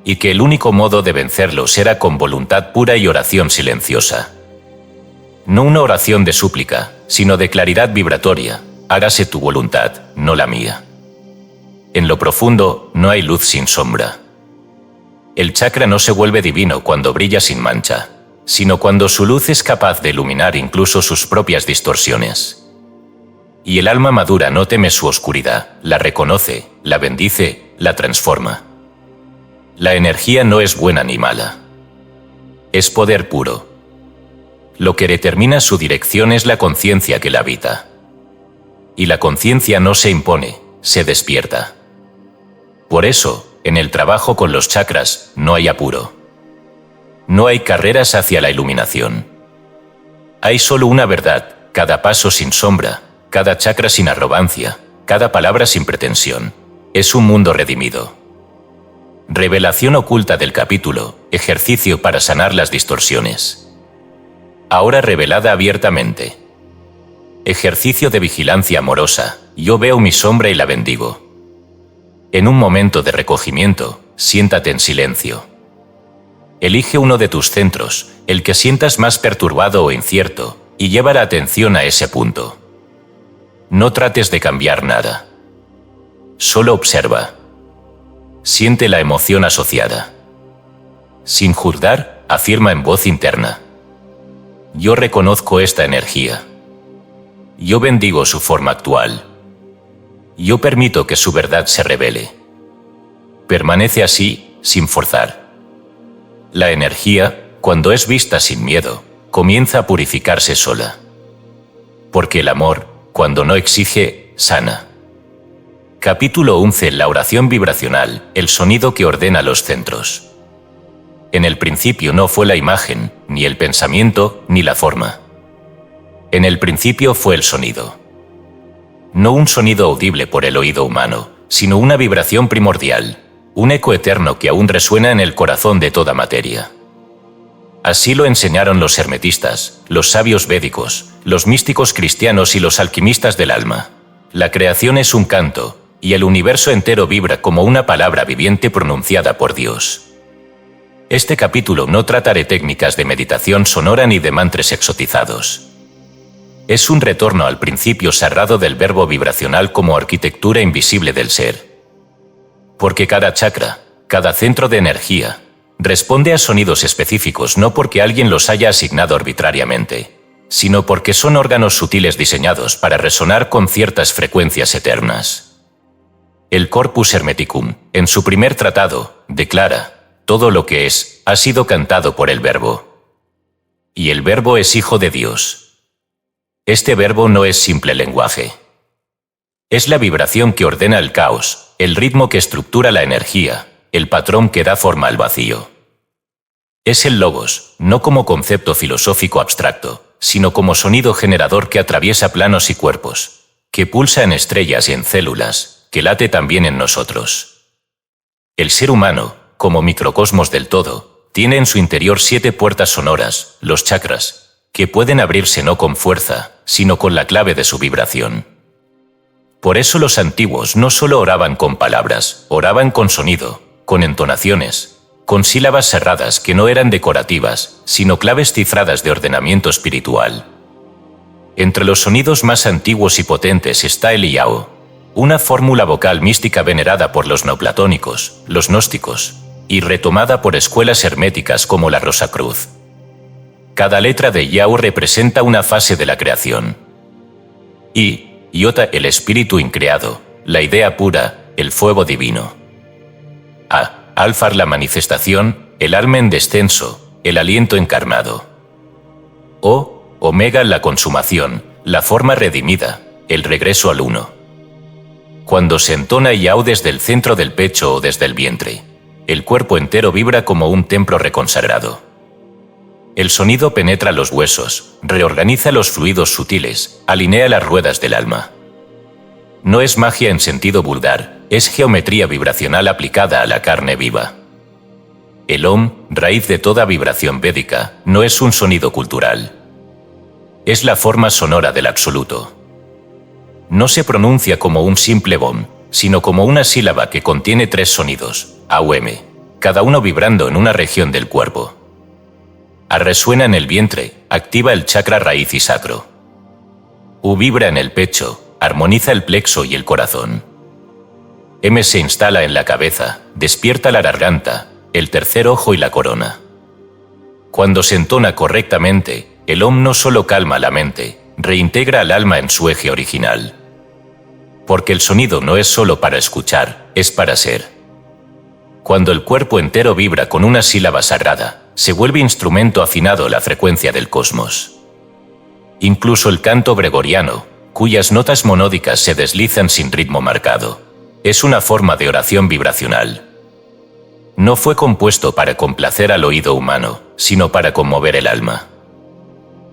Speaker 1: Y que el único modo de vencerlos era con voluntad pura y oración silenciosa. No una oración de súplica, sino de claridad vibratoria: hágase tu voluntad, no la mía. En lo profundo no hay luz sin sombra. El chakra no se vuelve divino cuando brilla sin mancha, sino cuando su luz es capaz de iluminar incluso sus propias distorsiones. Y el alma madura no teme su oscuridad, la reconoce, la bendice, la transforma. La energía no es buena ni mala. Es poder puro. Lo que determina su dirección es la conciencia que la habita. Y la conciencia no se impone, se despierta. Por eso, en el trabajo con los chakras, no hay apuro. No hay carreras hacia la iluminación. Hay solo una verdad, cada paso sin sombra, cada chakra sin arrogancia, cada palabra sin pretensión. Es un mundo redimido. Revelación oculta del capítulo, ejercicio para sanar las distorsiones. Ahora revelada abiertamente. Ejercicio de vigilancia amorosa, yo veo mi sombra y la bendigo. En un momento de recogimiento, siéntate en silencio. Elige uno de tus centros, el que sientas más perturbado o incierto, y lleva la atención a ese punto. No trates de cambiar nada. Solo observa. Siente la emoción asociada. Sin juzgar, afirma en voz interna: yo reconozco esta energía. Yo bendigo su forma actual. Yo permito que su verdad se revele. Permanece así, sin forzar. La energía, cuando es vista sin miedo, comienza a purificarse sola. Porque el amor, cuando no exige, sana. Capítulo 11. La oración vibracional, el sonido que ordena los centros. En el principio no fue la imagen, ni el pensamiento, ni la forma. En el principio fue el sonido. No un sonido audible por el oído humano, sino una vibración primordial, un eco eterno que aún resuena en el corazón de toda materia. Así lo enseñaron los hermetistas, los sabios védicos, los místicos cristianos y los alquimistas del alma. La creación es un canto, y el universo entero vibra como una palabra viviente pronunciada por Dios. Este capítulo no trata de técnicas de meditación sonora ni de mantras exotizados. Es un retorno al principio sagrado del verbo vibracional como arquitectura invisible del ser. Porque cada chakra, cada centro de energía, responde a sonidos específicos no porque alguien los haya asignado arbitrariamente, sino porque son órganos sutiles diseñados para resonar con ciertas frecuencias eternas. El Corpus Hermeticum, en su primer tratado, declara: todo lo que es, ha sido cantado por el Verbo. Y el Verbo es Hijo de Dios. Este verbo no es simple lenguaje. Es la vibración que ordena el caos, el ritmo que estructura la energía, el patrón que da forma al vacío. Es el logos, no como concepto filosófico abstracto, sino como sonido generador que atraviesa planos y cuerpos, que pulsa en estrellas y en células, que late también en nosotros. El ser humano, como microcosmos del todo, tiene en su interior 7 puertas sonoras, los chakras, que pueden abrirse no con fuerza, sino con la clave de su vibración. Por eso los antiguos no solo oraban con palabras, oraban con sonido, con entonaciones, con sílabas cerradas que no eran decorativas, sino claves cifradas de ordenamiento espiritual. Entre los sonidos más antiguos y potentes está el Iao, una fórmula vocal mística venerada por los neoplatónicos, los gnósticos, y retomada por escuelas herméticas como la Rosacruz. Cada letra de Iao representa una fase de la creación. Iota, el espíritu increado, la idea pura, el fuego divino. Alfar, la manifestación, el alma en descenso, el aliento encarnado. Omega, la consumación, la forma redimida, el regreso al uno. Cuando se entona Iao desde el centro del pecho o desde el vientre, el cuerpo entero vibra como un templo reconsagrado. El sonido penetra los huesos, reorganiza los fluidos sutiles, alinea las ruedas del alma. No es magia en sentido vulgar, es geometría vibracional aplicada a la carne viva. El Om, raíz de toda vibración védica, no es un sonido cultural. Es la forma sonora del absoluto. No se pronuncia como un simple bom, sino como una sílaba que contiene 3 sonidos, AUM, cada uno vibrando en una región del cuerpo. A resuena en el vientre, activa el chakra raíz y sacro. U vibra en el pecho, armoniza el plexo y el corazón. M se instala en la cabeza, despierta la garganta, el tercer ojo y la corona. Cuando se entona correctamente, el Om no solo calma la mente, reintegra al alma en su eje original. Porque el sonido no es solo para escuchar, es para ser. Cuando el cuerpo entero vibra con una sílaba sagrada, se vuelve instrumento afinado a la frecuencia del cosmos. Incluso el canto gregoriano, cuyas notas monódicas se deslizan sin ritmo marcado, es una forma de oración vibracional. No fue compuesto para complacer al oído humano, sino para conmover el alma.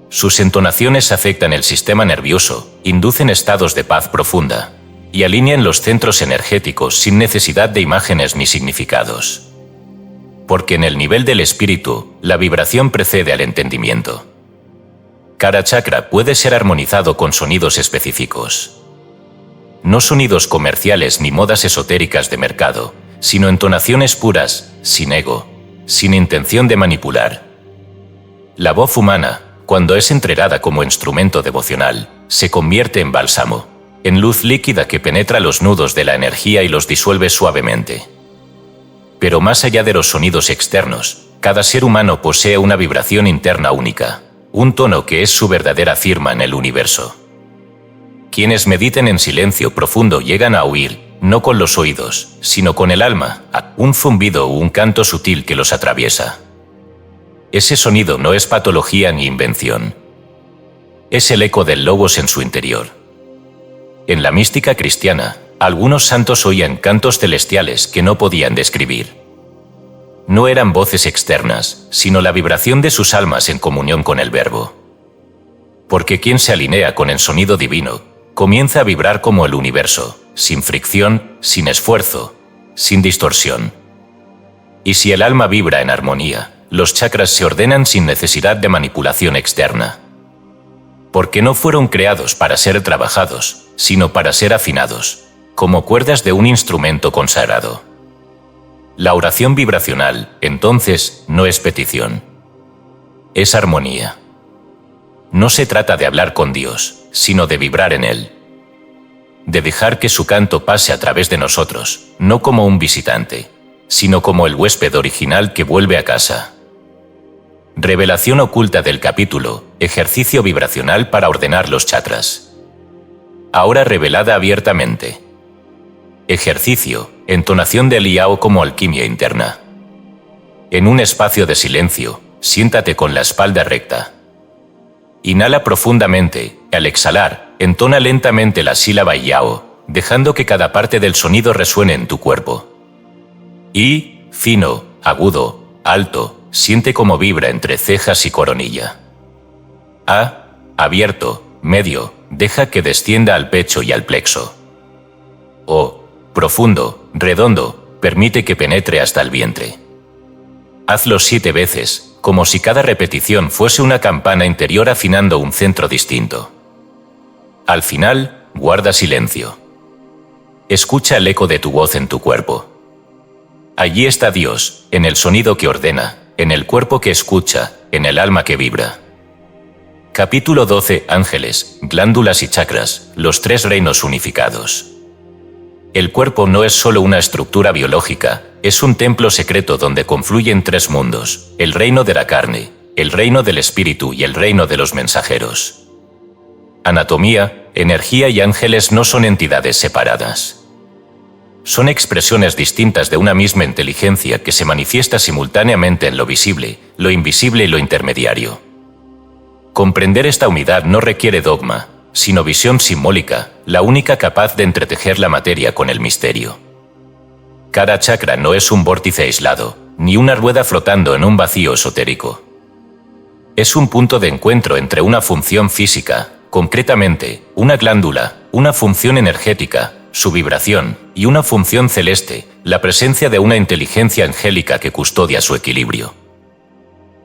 Speaker 1: Sus entonaciones afectan el sistema nervioso, inducen estados de paz profunda y alinean los centros energéticos sin necesidad de imágenes ni significados. Porque en el nivel del espíritu, la vibración precede al entendimiento. Cada chakra puede ser armonizado con sonidos específicos. No sonidos comerciales ni modas esotéricas de mercado, sino entonaciones puras, sin ego, sin intención de manipular. La voz humana, cuando es entregada como instrumento devocional, se convierte en bálsamo, en luz líquida que penetra los nudos de la energía y los disuelve suavemente. Pero más allá de los sonidos externos, cada ser humano posee una vibración interna única, un tono que es su verdadera firma en el universo. Quienes mediten en silencio profundo llegan a oír, no con los oídos, sino con el alma, un zumbido o un canto sutil que los atraviesa. Ese sonido no es patología ni invención. Es el eco del logos en su interior. En la mística cristiana, algunos santos oían cantos celestiales que no podían describir. No eran voces externas, sino la vibración de sus almas en comunión con el Verbo. Porque quien se alinea con el sonido divino, comienza a vibrar como el universo, sin fricción, sin esfuerzo, sin distorsión. Y si el alma vibra en armonía, los chakras se ordenan sin necesidad de manipulación externa. Porque no fueron creados para ser trabajados, sino para ser afinados, como cuerdas de un instrumento consagrado. La oración vibracional, entonces, no es petición. Es armonía. No se trata de hablar con Dios, sino de vibrar en Él. De dejar que su canto pase a través de nosotros, no como un visitante, sino como el huésped original que vuelve a casa. Revelación oculta del capítulo, ejercicio vibracional para ordenar los chakras. Ahora revelada abiertamente. Ejercicio, entonación del Iao como alquimia interna. En un espacio de silencio, siéntate con la espalda recta. Inhala profundamente, al exhalar, entona lentamente la sílaba Iao, dejando que cada parte del sonido resuene en tu cuerpo. I, fino, agudo, alto, siente cómo vibra entre cejas y coronilla. A, abierto, medio, deja que descienda al pecho y al plexo. O, profundo, redondo, permite que penetre hasta el vientre. Hazlo 7 veces, como si cada repetición fuese una campana interior afinando un centro distinto. Al final, guarda silencio. Escucha el eco de tu voz en tu cuerpo. Allí está Dios, en el sonido que ordena, en el cuerpo que escucha, en el alma que vibra. Capítulo 12. Ángeles, glándulas y chakras, los 3 reinos unificados. El cuerpo no es solo una estructura biológica, es un templo secreto donde confluyen 3 mundos, el reino de la carne, el reino del espíritu y el reino de los mensajeros. Anatomía, energía y ángeles no son entidades separadas. Son expresiones distintas de una misma inteligencia que se manifiesta simultáneamente en lo visible, lo invisible y lo intermediario. Comprender esta unidad no requiere dogma, sino visión simbólica, la única capaz de entretejer la materia con el misterio. Cada chakra no es un vórtice aislado, ni una rueda flotando en un vacío esotérico. es un punto de encuentro entre una función física, concretamente, una glándula, una función energética, su vibración, y una función celeste, la presencia de una inteligencia angélica que custodia su equilibrio.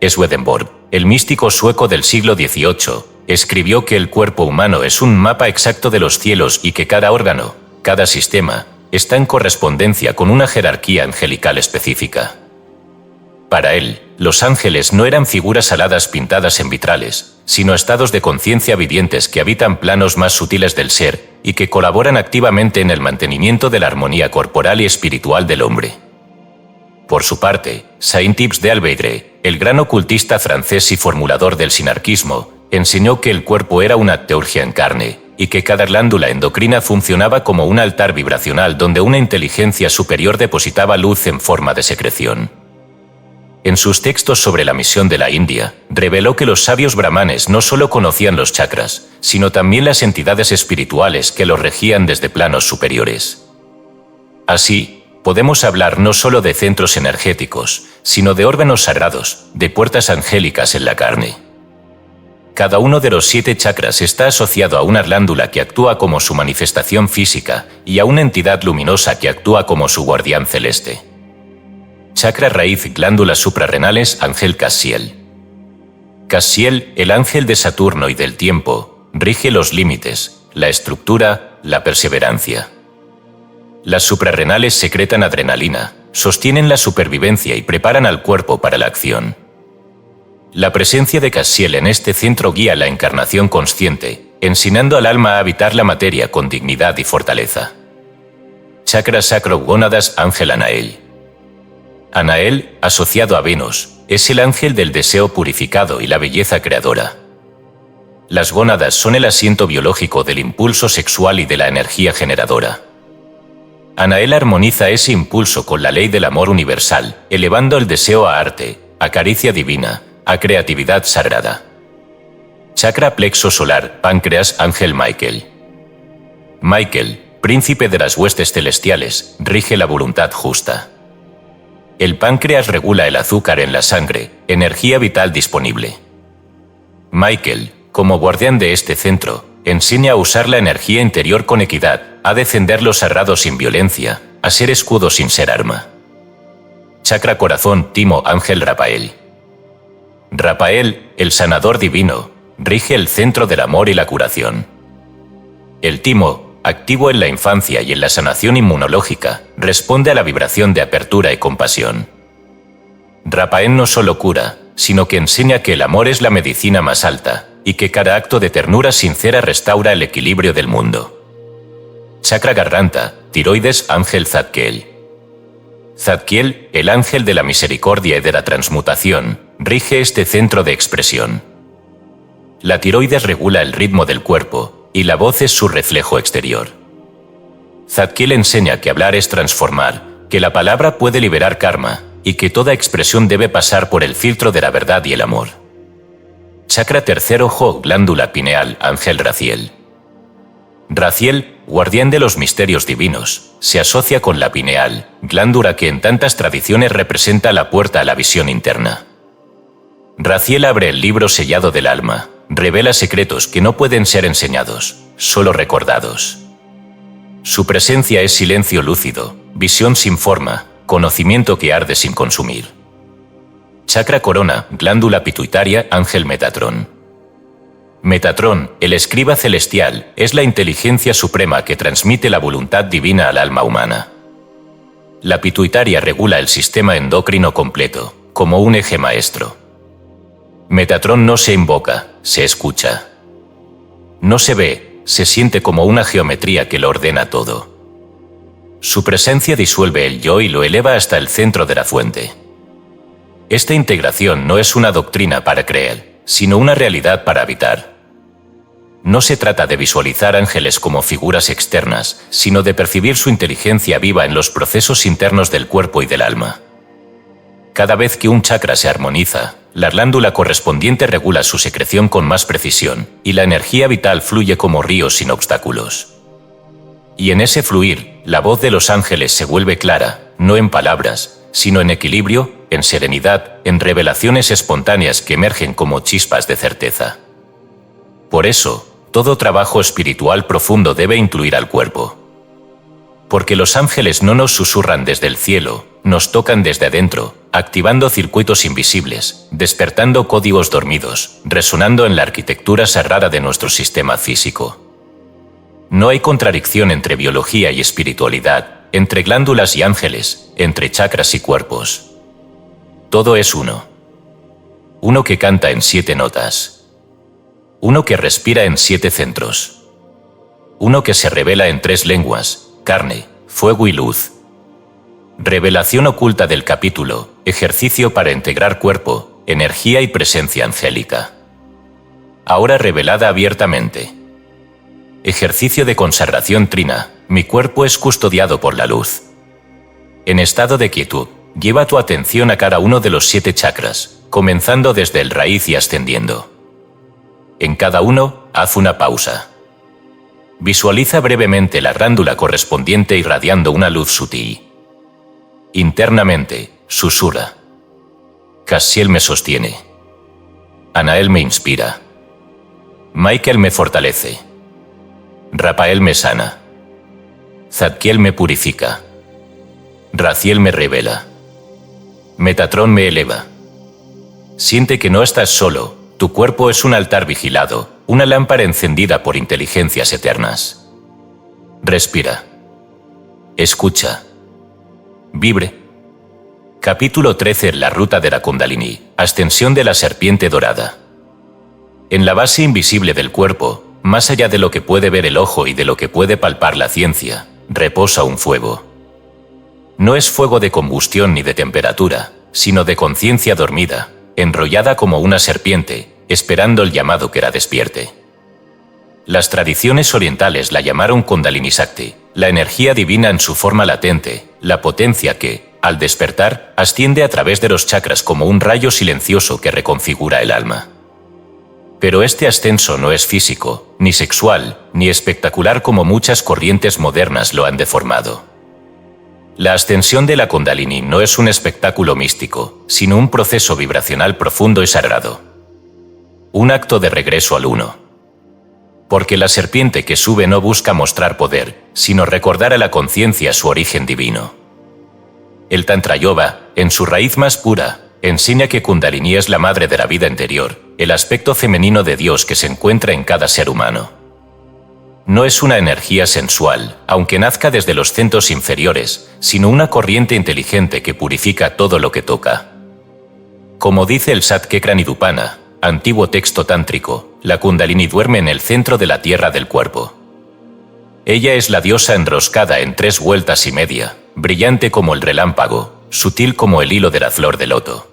Speaker 1: Swedenborg, el místico sueco del siglo XVIII, escribió que el cuerpo humano es un mapa exacto de los cielos y que cada órgano, cada sistema, está en correspondencia con una jerarquía angelical específica. Para él, los ángeles no eran figuras aladas pintadas en vitrales, sino estados de conciencia vivientes que habitan planos más sutiles del ser y que colaboran activamente en el mantenimiento de la armonía corporal y espiritual del hombre. Por su parte, Saint-Yves de Albedre, el gran ocultista francés y formulador del sinarquismo, enseñó que el cuerpo era una teurgia en carne, y que cada glándula endocrina funcionaba como un altar vibracional donde una inteligencia superior depositaba luz en forma de secreción. En sus textos sobre la misión de la India, reveló que los sabios brahmanes no solo conocían los chakras, sino también las entidades espirituales que los regían desde planos superiores. Así, podemos hablar no solo de centros energéticos, sino de órganos sagrados, de puertas angélicas en la carne. Cada uno de los 7 chakras está asociado a una glándula que actúa como su manifestación física y a una entidad luminosa que actúa como su guardián celeste. Chakra raíz, glándulas suprarrenales, ángel Cassiel. Cassiel, el ángel de Saturno y del tiempo, rige los límites, la estructura, la perseverancia. Las suprarrenales secretan adrenalina, sostienen la supervivencia y preparan al cuerpo para la acción. La presencia de Cassiel en este centro guía la encarnación consciente, ensinando al alma a habitar la materia con dignidad y fortaleza. Chakra sacro, gónadas, ángel Anael. Anael, asociado a Venus, es el ángel del deseo purificado y la belleza creadora. Las gónadas son el asiento biológico del impulso sexual y de la energía generadora. Anael armoniza ese impulso con la ley del amor universal, elevando el deseo a arte, a caricia divina, a creatividad sagrada. Chakra plexo solar, páncreas, ángel Michael. Michael, príncipe de las huestes celestiales, rige la voluntad justa. El páncreas regula el azúcar en la sangre, energía vital disponible. Michael, como guardián de este centro, enseña a usar la energía interior con equidad, a defender lo sagrado sin violencia, a ser escudo sin ser arma. Chakra corazón, timo, ángel Rafael. Rafael, el sanador divino, rige el centro del amor y la curación. El timo, activo en la infancia y en la sanación inmunológica, responde a la vibración de apertura y compasión. Rafael no solo cura, sino que enseña que el amor es la medicina más alta, y que cada acto de ternura sincera restaura el equilibrio del mundo. Chakra garganta, tiroides, ángel Zadkiel. Zadkiel, el ángel de la misericordia y de la transmutación, rige este centro de expresión. La tiroides regula el ritmo del cuerpo, y la voz es su reflejo exterior. Zadkiel enseña que hablar es transformar, que la palabra puede liberar karma, y que toda expresión debe pasar por el filtro de la verdad y el amor. Chakra tercer ojo, glándula pineal, ángel Raziel. Raziel, guardián de los misterios divinos, se asocia con la pineal, glándula que en tantas tradiciones representa la puerta a la visión interna. Raziel abre el libro sellado del alma, revela secretos que no pueden ser enseñados, solo recordados. Su presencia es silencio lúcido, visión sin forma, conocimiento que arde sin consumir. Chakra corona, glándula pituitaria, ángel Metatrón. Metatrón, el escriba celestial, es la inteligencia suprema que transmite la voluntad divina al alma humana. La pituitaria regula el sistema endocrino completo, como un eje maestro. Metatrón no se invoca, se escucha. No se ve, se siente como una geometría que lo ordena todo. Su presencia disuelve el yo y lo eleva hasta el centro de la fuente. Esta integración no es una doctrina para creer, sino una realidad para habitar. No se trata de visualizar ángeles como figuras externas, sino de percibir su inteligencia viva en los procesos internos del cuerpo y del alma. Cada vez que un chakra se armoniza, la glándula correspondiente regula su secreción con más precisión, y la energía vital fluye como ríos sin obstáculos. Y en ese fluir, la voz de los ángeles se vuelve clara, no en palabras, sino en equilibrio, en serenidad, en revelaciones espontáneas que emergen como chispas de certeza. Por eso, todo trabajo espiritual profundo debe incluir al cuerpo. Porque los ángeles no nos susurran desde el cielo, nos tocan desde adentro, activando circuitos invisibles, despertando códigos dormidos, resonando en la arquitectura sagrada de nuestro sistema físico. No hay contradicción entre biología y espiritualidad, entre glándulas y ángeles, entre chakras y cuerpos. Todo es uno. Uno que canta en 7 notas. Uno que respira en 7 centros. Uno que se revela en 3 lenguas, carne, fuego y luz. Revelación oculta del capítulo, ejercicio para integrar cuerpo, energía y presencia angélica. Ahora revelada abiertamente. Ejercicio de consagración trina, mi cuerpo es custodiado por la luz. En estado de quietud, lleva tu atención a cada uno de los 7 chakras, comenzando desde el raíz y ascendiendo. En cada uno, haz una pausa. Visualiza brevemente la glándula correspondiente irradiando una luz sutil. Internamente, susurra. Cassiel me sostiene. Anael me inspira. Michael me fortalece. Rafael me sana. Zadkiel me purifica. Raziel me revela. Metatron me eleva. Siente que no estás solo, tu cuerpo es un altar vigilado, una lámpara encendida por inteligencias eternas. Respira. Escucha. Vibre. Capítulo 13. La ruta de la Kundalini, ascensión de la serpiente dorada. En la base invisible del cuerpo, más allá de lo que puede ver el ojo y de lo que puede palpar la ciencia, reposa un fuego. No es fuego de combustión ni de temperatura, sino de conciencia dormida, enrollada como una serpiente, esperando el llamado que la despierte. Las tradiciones orientales la llamaron Kundalini Shakti, la energía divina en su forma latente, la potencia que, al despertar, asciende a través de los chakras como un rayo silencioso que reconfigura el alma. Pero este ascenso no es físico, ni sexual, ni espectacular como muchas corrientes modernas lo han deformado. La ascensión de la Kundalini no es un espectáculo místico, sino un proceso vibracional profundo y sagrado. Un acto de regreso al uno. Porque la serpiente que sube no busca mostrar poder, sino recordar a la conciencia su origen divino. El Tantra Yoga, en su raíz más pura, enseña que Kundalini es la madre de la vida interior, el aspecto femenino de Dios que se encuentra en cada ser humano. No es una energía sensual, aunque nazca desde los centros inferiores, sino una corriente inteligente que purifica todo lo que toca. Como dice el Satyekranidupana, antiguo texto tántrico, la Kundalini duerme en el centro de la tierra del cuerpo. Ella es la diosa enroscada en 3 vueltas y media, brillante como el relámpago, sutil como el hilo de la flor de loto.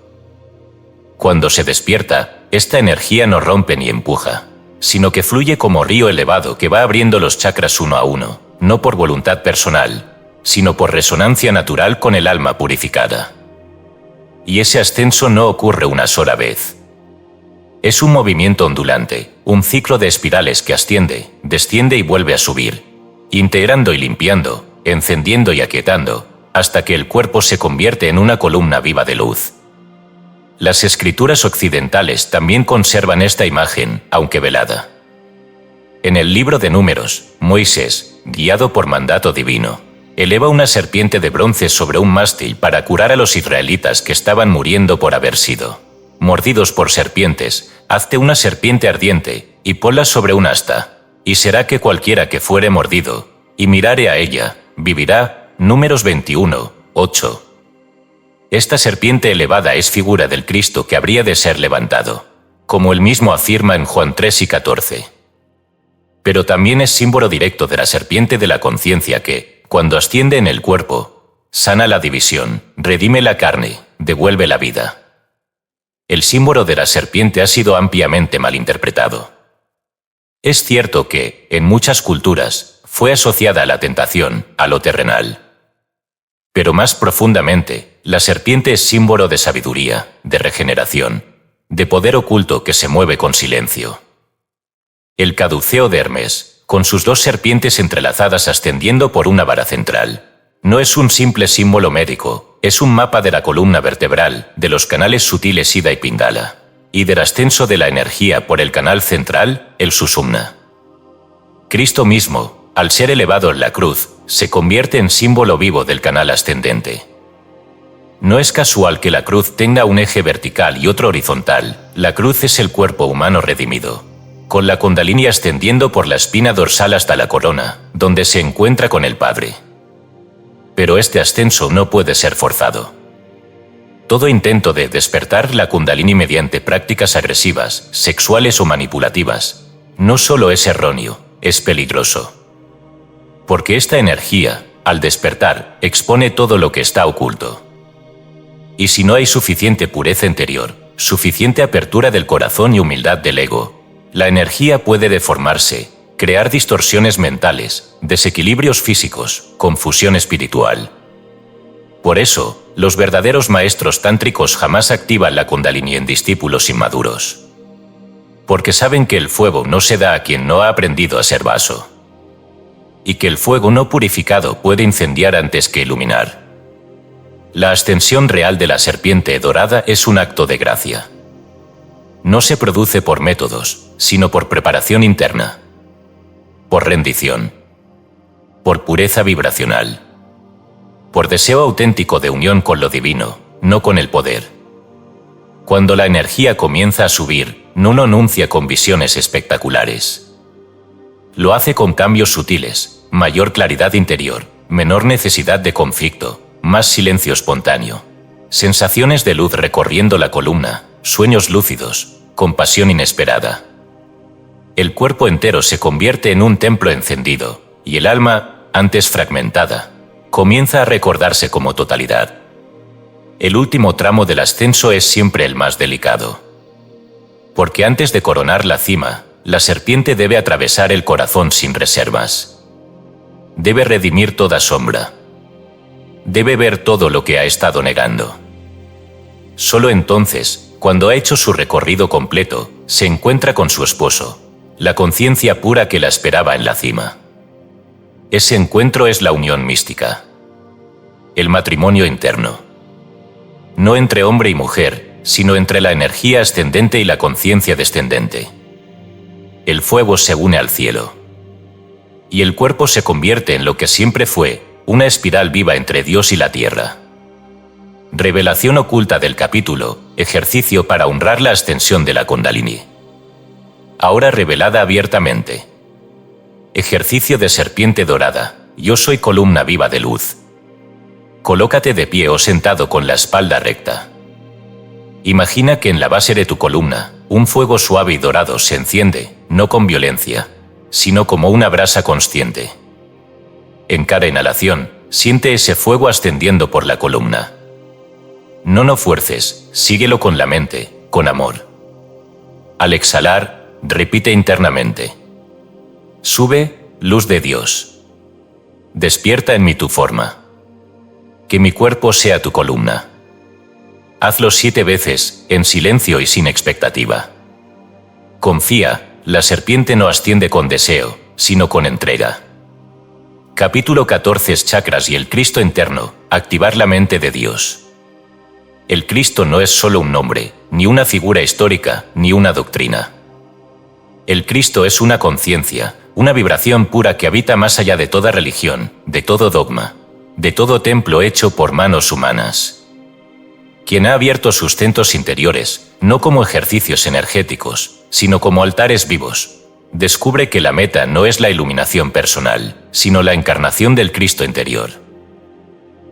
Speaker 1: Cuando se despierta, esta energía no rompe ni empuja, sino que fluye como río elevado que va abriendo los chakras uno a uno, no por voluntad personal, sino por resonancia natural con el alma purificada. Y ese ascenso no ocurre una sola vez. Es un movimiento ondulante, un ciclo de espirales que asciende, desciende y vuelve a subir, integrando y limpiando, encendiendo y aquietando, hasta que el cuerpo se convierte en una columna viva de luz. Las escrituras occidentales también conservan esta imagen, aunque velada. En el libro de Números, Moisés, guiado por mandato divino, eleva una serpiente de bronce sobre un mástil para curar a los israelitas que estaban muriendo por haber sido mordidos por serpientes. Hazte una serpiente ardiente, y ponla sobre un asta, y será que cualquiera que fuere mordido, y mirare a ella, vivirá. Números 21, 8. Esta serpiente elevada es figura del Cristo que habría de ser levantado, como él mismo afirma en Juan 3 y 14. Pero también es símbolo directo de la serpiente de la conciencia que, cuando asciende en el cuerpo, sana la división, redime la carne, devuelve la vida. El símbolo de la serpiente ha sido ampliamente malinterpretado. Es cierto que, en muchas culturas, fue asociada a la tentación, a lo terrenal. Pero más profundamente, la serpiente es símbolo de sabiduría, de regeneración, de poder oculto que se mueve con silencio. El caduceo de Hermes, con sus 2 serpientes entrelazadas ascendiendo por una vara central, no es un simple símbolo médico, es un mapa de la columna vertebral, de los canales sutiles Ida y Pingala, y del ascenso de la energía por el canal central, el Sushumna. Cristo mismo, al ser elevado en la cruz, se convierte en símbolo vivo del canal ascendente. No es casual que la cruz tenga un eje vertical y otro horizontal. La cruz es el cuerpo humano redimido, con la Kundalini ascendiendo por la espina dorsal hasta la corona, donde se encuentra con el Padre. Pero este ascenso no puede ser forzado. Todo intento de despertar la Kundalini mediante prácticas agresivas, sexuales o manipulativas, no solo es erróneo, es peligroso. Porque esta energía, al despertar, expone todo lo que está oculto. Y si no hay suficiente pureza interior, suficiente apertura del corazón y humildad del ego, la energía puede deformarse, crear distorsiones mentales, desequilibrios físicos, confusión espiritual. Por eso, los verdaderos maestros tántricos jamás activan la Kundalini en discípulos inmaduros. Porque saben que el fuego no se da a quien no ha aprendido a ser vaso. Y que el fuego no purificado puede incendiar antes que iluminar. La ascensión real de la serpiente dorada es un acto de gracia. No se produce por métodos, sino por preparación interna, por rendición, por pureza vibracional, por deseo auténtico de unión con lo divino, no con el poder. Cuando la energía comienza a subir, no lo anuncia con visiones espectaculares. Lo hace con cambios sutiles, mayor claridad interior, menor necesidad de conflicto, más silencio espontáneo, sensaciones de luz recorriendo la columna, sueños lúcidos, compasión inesperada. El cuerpo entero se convierte en un templo encendido, y el alma, antes fragmentada, comienza a recordarse como totalidad. El último tramo del ascenso es siempre el más delicado. Porque antes de coronar la cima, la serpiente debe atravesar el corazón sin reservas. Debe redimir toda sombra. Debe ver todo lo que ha estado negando. Solo entonces, cuando ha hecho su recorrido completo, se encuentra con su esposo, la conciencia pura que la esperaba en la cima. Ese encuentro es la unión mística. El matrimonio interno. No entre hombre y mujer, sino entre la energía ascendente y la conciencia descendente. El fuego se une al cielo. Y el cuerpo se convierte en lo que siempre fue, una espiral viva entre Dios y la tierra. Revelación oculta del capítulo, ejercicio para honrar la ascensión de la Kundalini. Ahora revelada abiertamente. Ejercicio de serpiente dorada, yo soy columna viva de luz. Colócate de pie o sentado con la espalda recta. Imagina que en la base de tu columna, un fuego suave y dorado se enciende, no con violencia, sino como una brasa consciente. En cada inhalación, siente ese fuego ascendiendo por la columna. No fuerces, síguelo con la mente, con amor. Al exhalar, repite internamente. Sube, luz de Dios. Despierta en mí tu forma. Que mi cuerpo sea tu columna. Hazlo 7 veces, en silencio y sin expectativa. Confía, la serpiente no asciende con deseo, sino con entrega. Capítulo 14 Chakras y el Cristo interno, activar la mente de Dios. El Cristo no es solo un nombre, ni una figura histórica, ni una doctrina. El Cristo es una conciencia, una vibración pura que habita más allá de toda religión, de todo dogma, de todo templo hecho por manos humanas. Quien ha abierto sus centros interiores, no como ejercicios energéticos, sino como altares vivos, descubre que la meta no es la iluminación personal, sino la encarnación del Cristo interior.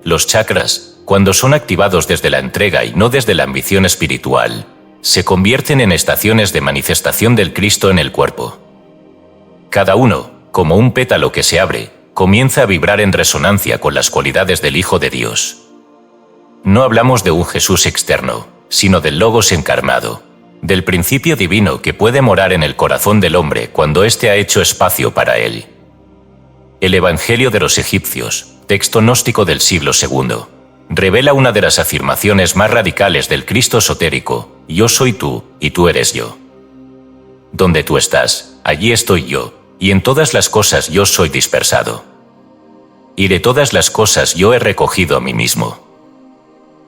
Speaker 1: Los chakras, cuando son activados desde la entrega y no desde la ambición espiritual, se convierten en estaciones de manifestación del Cristo en el cuerpo. Cada uno, como un pétalo que se abre, comienza a vibrar en resonancia con las cualidades del Hijo de Dios. No hablamos de un Jesús externo, sino del Logos encarnado, del principio divino que puede morar en el corazón del hombre cuando éste ha hecho espacio para él. El Evangelio de los Egipcios, texto gnóstico del siglo II, revela una de las afirmaciones más radicales del Cristo esotérico: yo soy tú, y tú eres yo. Donde tú estás, allí estoy yo, y en todas las cosas yo soy dispersado. Y de todas las cosas yo he recogido a mí mismo.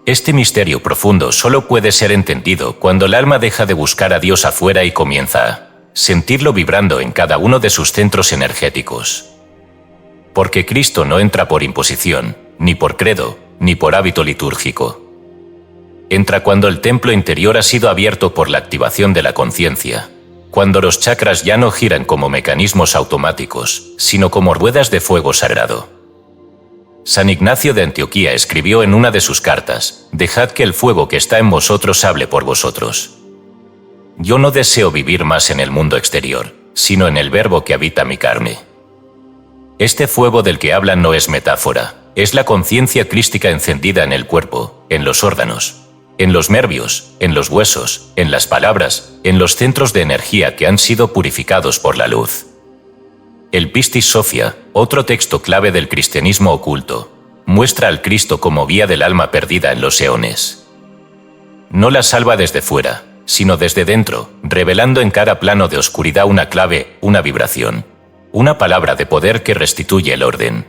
Speaker 1: Este misterio profundo solo puede ser entendido cuando el alma deja de buscar a Dios afuera y comienza a sentirlo vibrando en cada uno de sus centros energéticos. Porque Cristo no entra por imposición, ni por credo, ni por hábito litúrgico. Entra cuando el templo interior ha sido abierto por la activación de la conciencia, cuando los chakras ya no giran como mecanismos automáticos, sino como ruedas de fuego sagrado. San Ignacio de Antioquía escribió en una de sus cartas: «Dejad que el fuego que está en vosotros hable por vosotros». Yo no deseo vivir más en el mundo exterior, sino en el Verbo que habita mi carne. Este fuego del que hablan no es metáfora, es la conciencia crística encendida en el cuerpo, en los órganos, en los nervios, en los huesos, en las palabras, en los centros de energía que han sido purificados por la luz. El Pistis Sophia, otro texto clave del cristianismo oculto, muestra al Cristo como guía del alma perdida en los eones. No la salva desde fuera, sino desde dentro, revelando en cada plano de oscuridad una clave, una vibración, una palabra de poder que restituye el orden.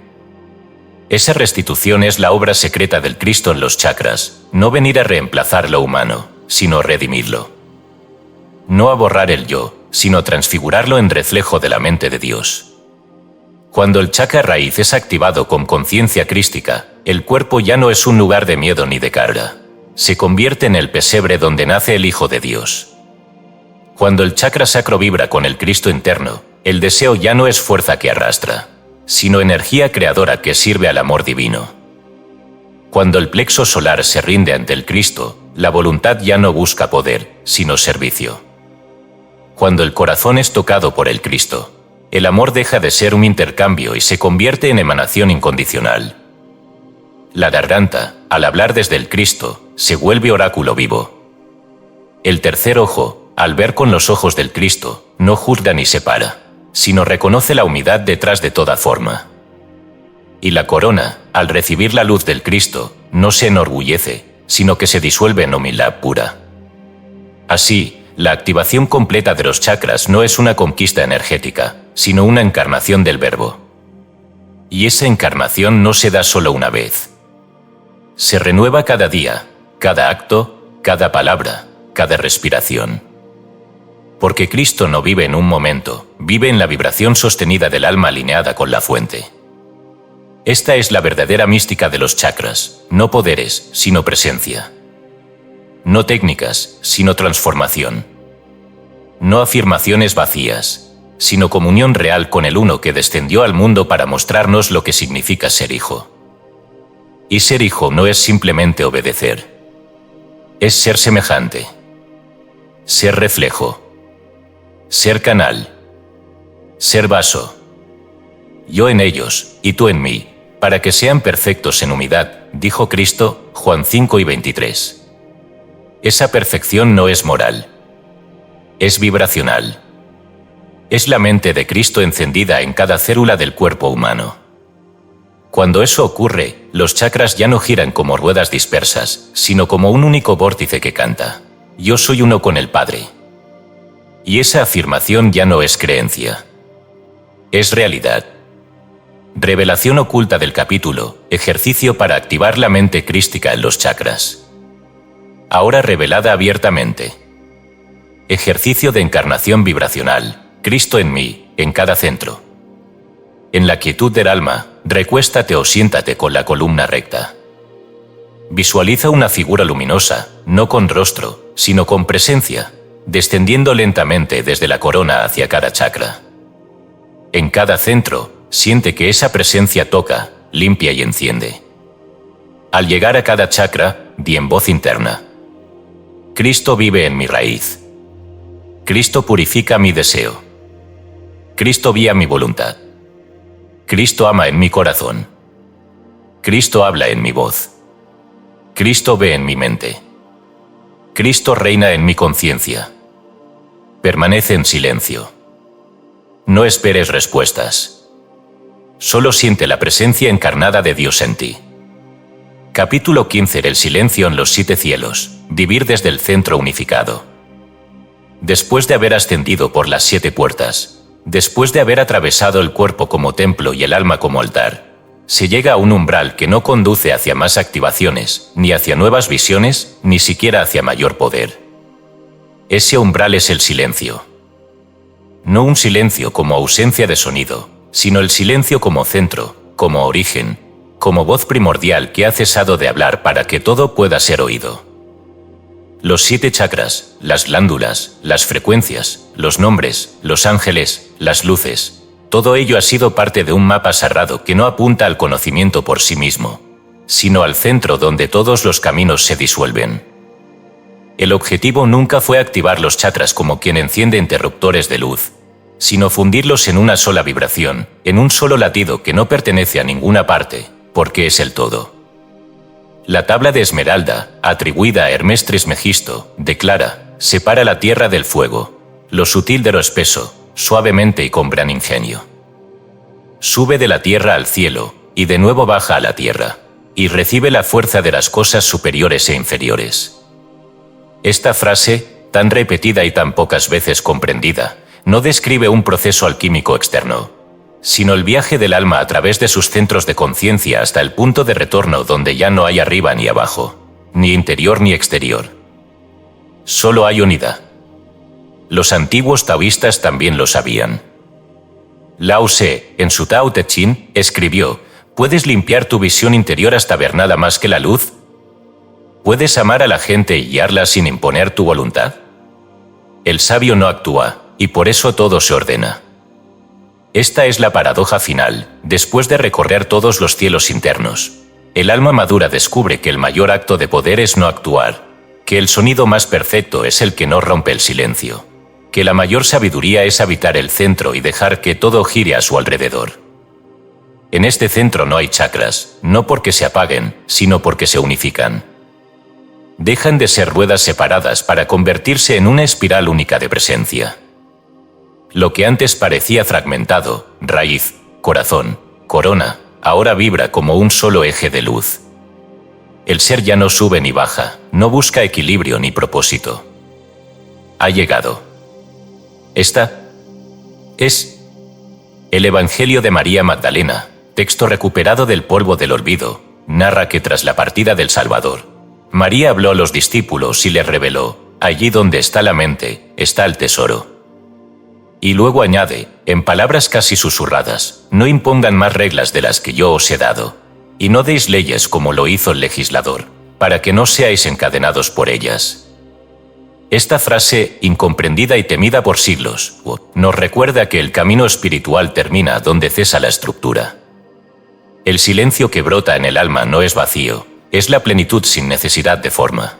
Speaker 1: Esa restitución es la obra secreta del Cristo en los chakras, no venir a reemplazar lo humano, sino redimirlo. No a borrar el yo, sino transfigurarlo en reflejo de la mente de Dios. Cuando el chakra raíz es activado con conciencia crística, el cuerpo ya no es un lugar de miedo ni de carga. Se convierte en el pesebre donde nace el Hijo de Dios. Cuando el chakra sacro vibra con el Cristo interno, el deseo ya no es fuerza que arrastra, sino energía creadora que sirve al amor divino. Cuando el plexo solar se rinde ante el Cristo, la voluntad ya no busca poder, sino servicio. Cuando el corazón es tocado por el Cristo, el amor deja de ser un intercambio y se convierte en emanación incondicional. La garganta, al hablar desde el Cristo, se vuelve oráculo vivo. El tercer ojo, al ver con los ojos del Cristo, no juzga ni separa, sino reconoce la humildad detrás de toda forma. Y la corona, al recibir la luz del Cristo, no se enorgullece, sino que se disuelve en humildad pura. Así, la activación completa de los chakras no es una conquista energética, sino una encarnación del Verbo. Y esa encarnación no se da solo una vez. Se renueva cada día, cada acto, cada palabra, cada respiración. Porque Cristo no vive en un momento, vive en la vibración sostenida del alma alineada con la fuente. Esta es la verdadera mística de los chakras, no poderes, sino presencia. No técnicas, sino transformación. No afirmaciones vacías, sino comunión real con el Uno que descendió al mundo para mostrarnos lo que significa ser hijo. Y ser hijo no es simplemente obedecer. Es ser semejante. Ser reflejo. Ser canal. Ser vaso. Yo en ellos, y tú en mí, para que sean perfectos en unidad, dijo Cristo, Juan 5:23. Esa perfección no es moral. Es vibracional. Es la mente de Cristo encendida en cada célula del cuerpo humano. Cuando eso ocurre, los chakras ya no giran como ruedas dispersas, sino como un único vórtice que canta: yo soy uno con el Padre. Y esa afirmación ya no es creencia. Es realidad. Revelación oculta del capítulo, ejercicio para activar la mente crística en los chakras. Ahora revelada abiertamente. Ejercicio de encarnación vibracional, Cristo en mí, en cada centro. En la quietud del alma, recuéstate o siéntate con la columna recta. Visualiza una figura luminosa, no con rostro, sino con presencia, descendiendo lentamente desde la corona hacia cada chakra. En cada centro, siente que esa presencia toca, limpia y enciende. Al llegar a cada chakra, di en voz interna: Cristo vive en mi raíz. Cristo purifica mi deseo. Cristo guía mi voluntad. Cristo ama en mi corazón. Cristo habla en mi voz. Cristo ve en mi mente. Cristo reina en mi conciencia. Permanece en silencio. No esperes respuestas. Solo siente la presencia encarnada de Dios en ti. Capítulo 15 del silencio en los 7 cielos. Vivir desde el centro unificado. Después de haber ascendido por las 7 puertas, después de haber atravesado el cuerpo como templo y el alma como altar, Se llega a un umbral que no conduce hacia más activaciones, ni hacia nuevas visiones, ni siquiera hacia mayor poder. Ese umbral es el silencio. No un silencio como ausencia de sonido, sino el silencio como centro, como origen, como voz primordial que ha cesado de hablar para que todo pueda ser oído. Los 7 chakras, las glándulas, las frecuencias, los nombres, los ángeles, las luces, todo ello ha sido parte de un mapa sagrado que no apunta al conocimiento por sí mismo, sino al centro donde todos los caminos se disuelven. El objetivo nunca fue activar los chakras como quien enciende interruptores de luz, sino fundirlos en una sola vibración, en un solo latido que no pertenece a ninguna parte, porque es el todo. La tabla de esmeralda, atribuida a Hermes Trismegisto, declara: separa la tierra del fuego, lo sutil de lo espeso, suavemente y con gran ingenio. Sube de la tierra al cielo, y de nuevo baja a la tierra, y recibe la fuerza de las cosas superiores e inferiores. Esta frase, tan repetida y tan pocas veces comprendida, no describe un proceso alquímico externo, sino el viaje del alma a través de sus centros de conciencia hasta el punto de retorno donde ya no hay arriba ni abajo, ni interior ni exterior. Solo hay unidad. Los antiguos taoístas también lo sabían. Lao Tse, en su Tao Te Ching, escribió: ¿puedes limpiar tu visión interior hasta ver nada más que la luz? ¿Puedes amar a la gente y guiarla sin imponer tu voluntad? El sabio no actúa, y por eso todo se ordena. Esta es la paradoja final, después de recorrer todos los cielos internos. El alma madura descubre que el mayor acto de poder es no actuar, que el sonido más perfecto es el que no rompe el silencio, que la mayor sabiduría es habitar el centro y dejar que todo gire a su alrededor. En este centro no hay chakras, no porque se apaguen, sino porque se unifican. Dejan de ser ruedas separadas para convertirse en una espiral única de presencia. Lo que antes parecía fragmentado, raíz, corazón, corona, ahora vibra como un solo eje de luz. El ser ya no sube ni baja, no busca equilibrio ni propósito. Ha llegado. Esta es el Evangelio de María Magdalena, texto recuperado del polvo del olvido, narra que tras la partida del Salvador, María habló a los discípulos y les reveló: allí donde está la mente, está el tesoro. Y luego añade, en palabras casi susurradas: no impongan más reglas de las que yo os he dado, y no deis leyes como lo hizo el legislador, para que no seáis encadenados por ellas. Esta frase, incomprendida y temida por siglos, nos recuerda que el camino espiritual termina donde cesa la estructura. El silencio que brota en el alma no es vacío, es la plenitud sin necesidad de forma.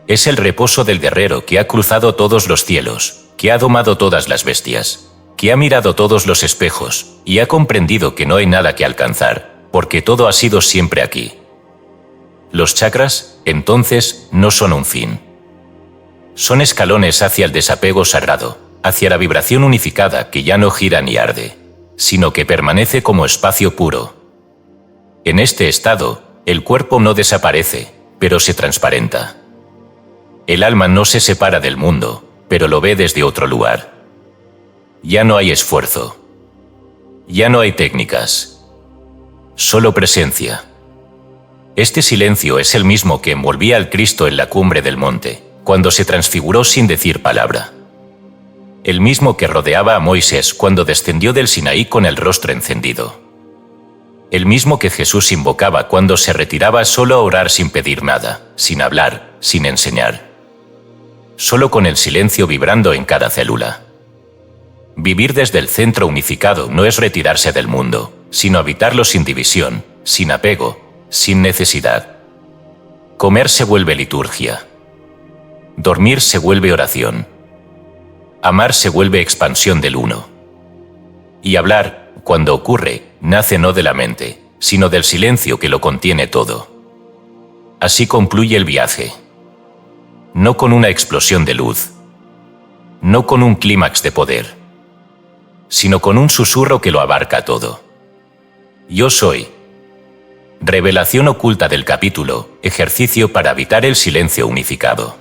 Speaker 1: Es el reposo del guerrero que ha cruzado todos los cielos, que ha domado todas las bestias, que ha mirado todos los espejos, y ha comprendido que no hay nada que alcanzar, porque todo ha sido siempre aquí. Los chakras, entonces, no son un fin. Son escalones hacia el desapego sagrado, hacia la vibración unificada que ya no gira ni arde, sino que permanece como espacio puro. En este estado, el cuerpo no desaparece, pero se transparenta. El alma no se separa del mundo, pero lo ve desde otro lugar. Ya no hay esfuerzo. Ya no hay técnicas. Solo presencia. Este silencio es el mismo que envolvía al Cristo en la cumbre del monte, cuando se transfiguró sin decir palabra. El mismo que rodeaba a Moisés cuando descendió del Sinaí con el rostro encendido. El mismo que Jesús invocaba cuando se retiraba solo a orar sin pedir nada, sin hablar, sin enseñar. Solo con el silencio vibrando en cada célula. Vivir desde el centro unificado no es retirarse del mundo, sino habitarlo sin división, sin apego, sin necesidad. Comer se vuelve liturgia. Dormir se vuelve oración. Amar se vuelve expansión del uno. Y hablar, cuando ocurre, nace no de la mente, sino del silencio que lo contiene todo. Así concluye el viaje. No con una explosión de luz. No con un clímax de poder. Sino con un susurro que lo abarca todo. Yo soy. Revelación oculta del capítulo, ejercicio para habitar el silencio unificado.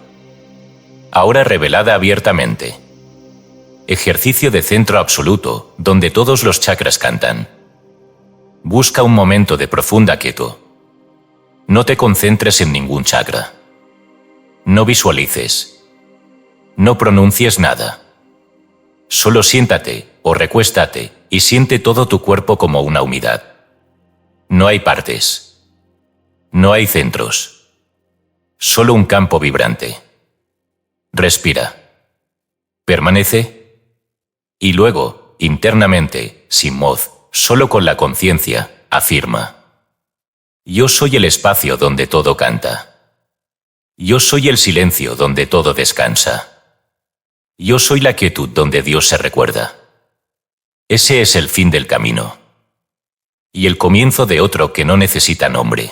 Speaker 1: Ahora revelada abiertamente. Ejercicio de centro absoluto, donde todos los chakras cantan. Busca un momento de profunda quietud. No te concentres en ningún chakra. No visualices. No pronuncies nada. Solo siéntate o recuéstate y siente todo tu cuerpo como una unidad. No hay partes. No hay centros. Solo un campo vibrante. Respira. Permanece. Y luego, internamente, sin voz, solo con la conciencia, afirma: yo soy el espacio donde todo canta. Yo soy el silencio donde todo descansa. Yo soy la quietud donde Dios se recuerda. Ese es el fin del camino. Y el comienzo de otro que no necesita nombre.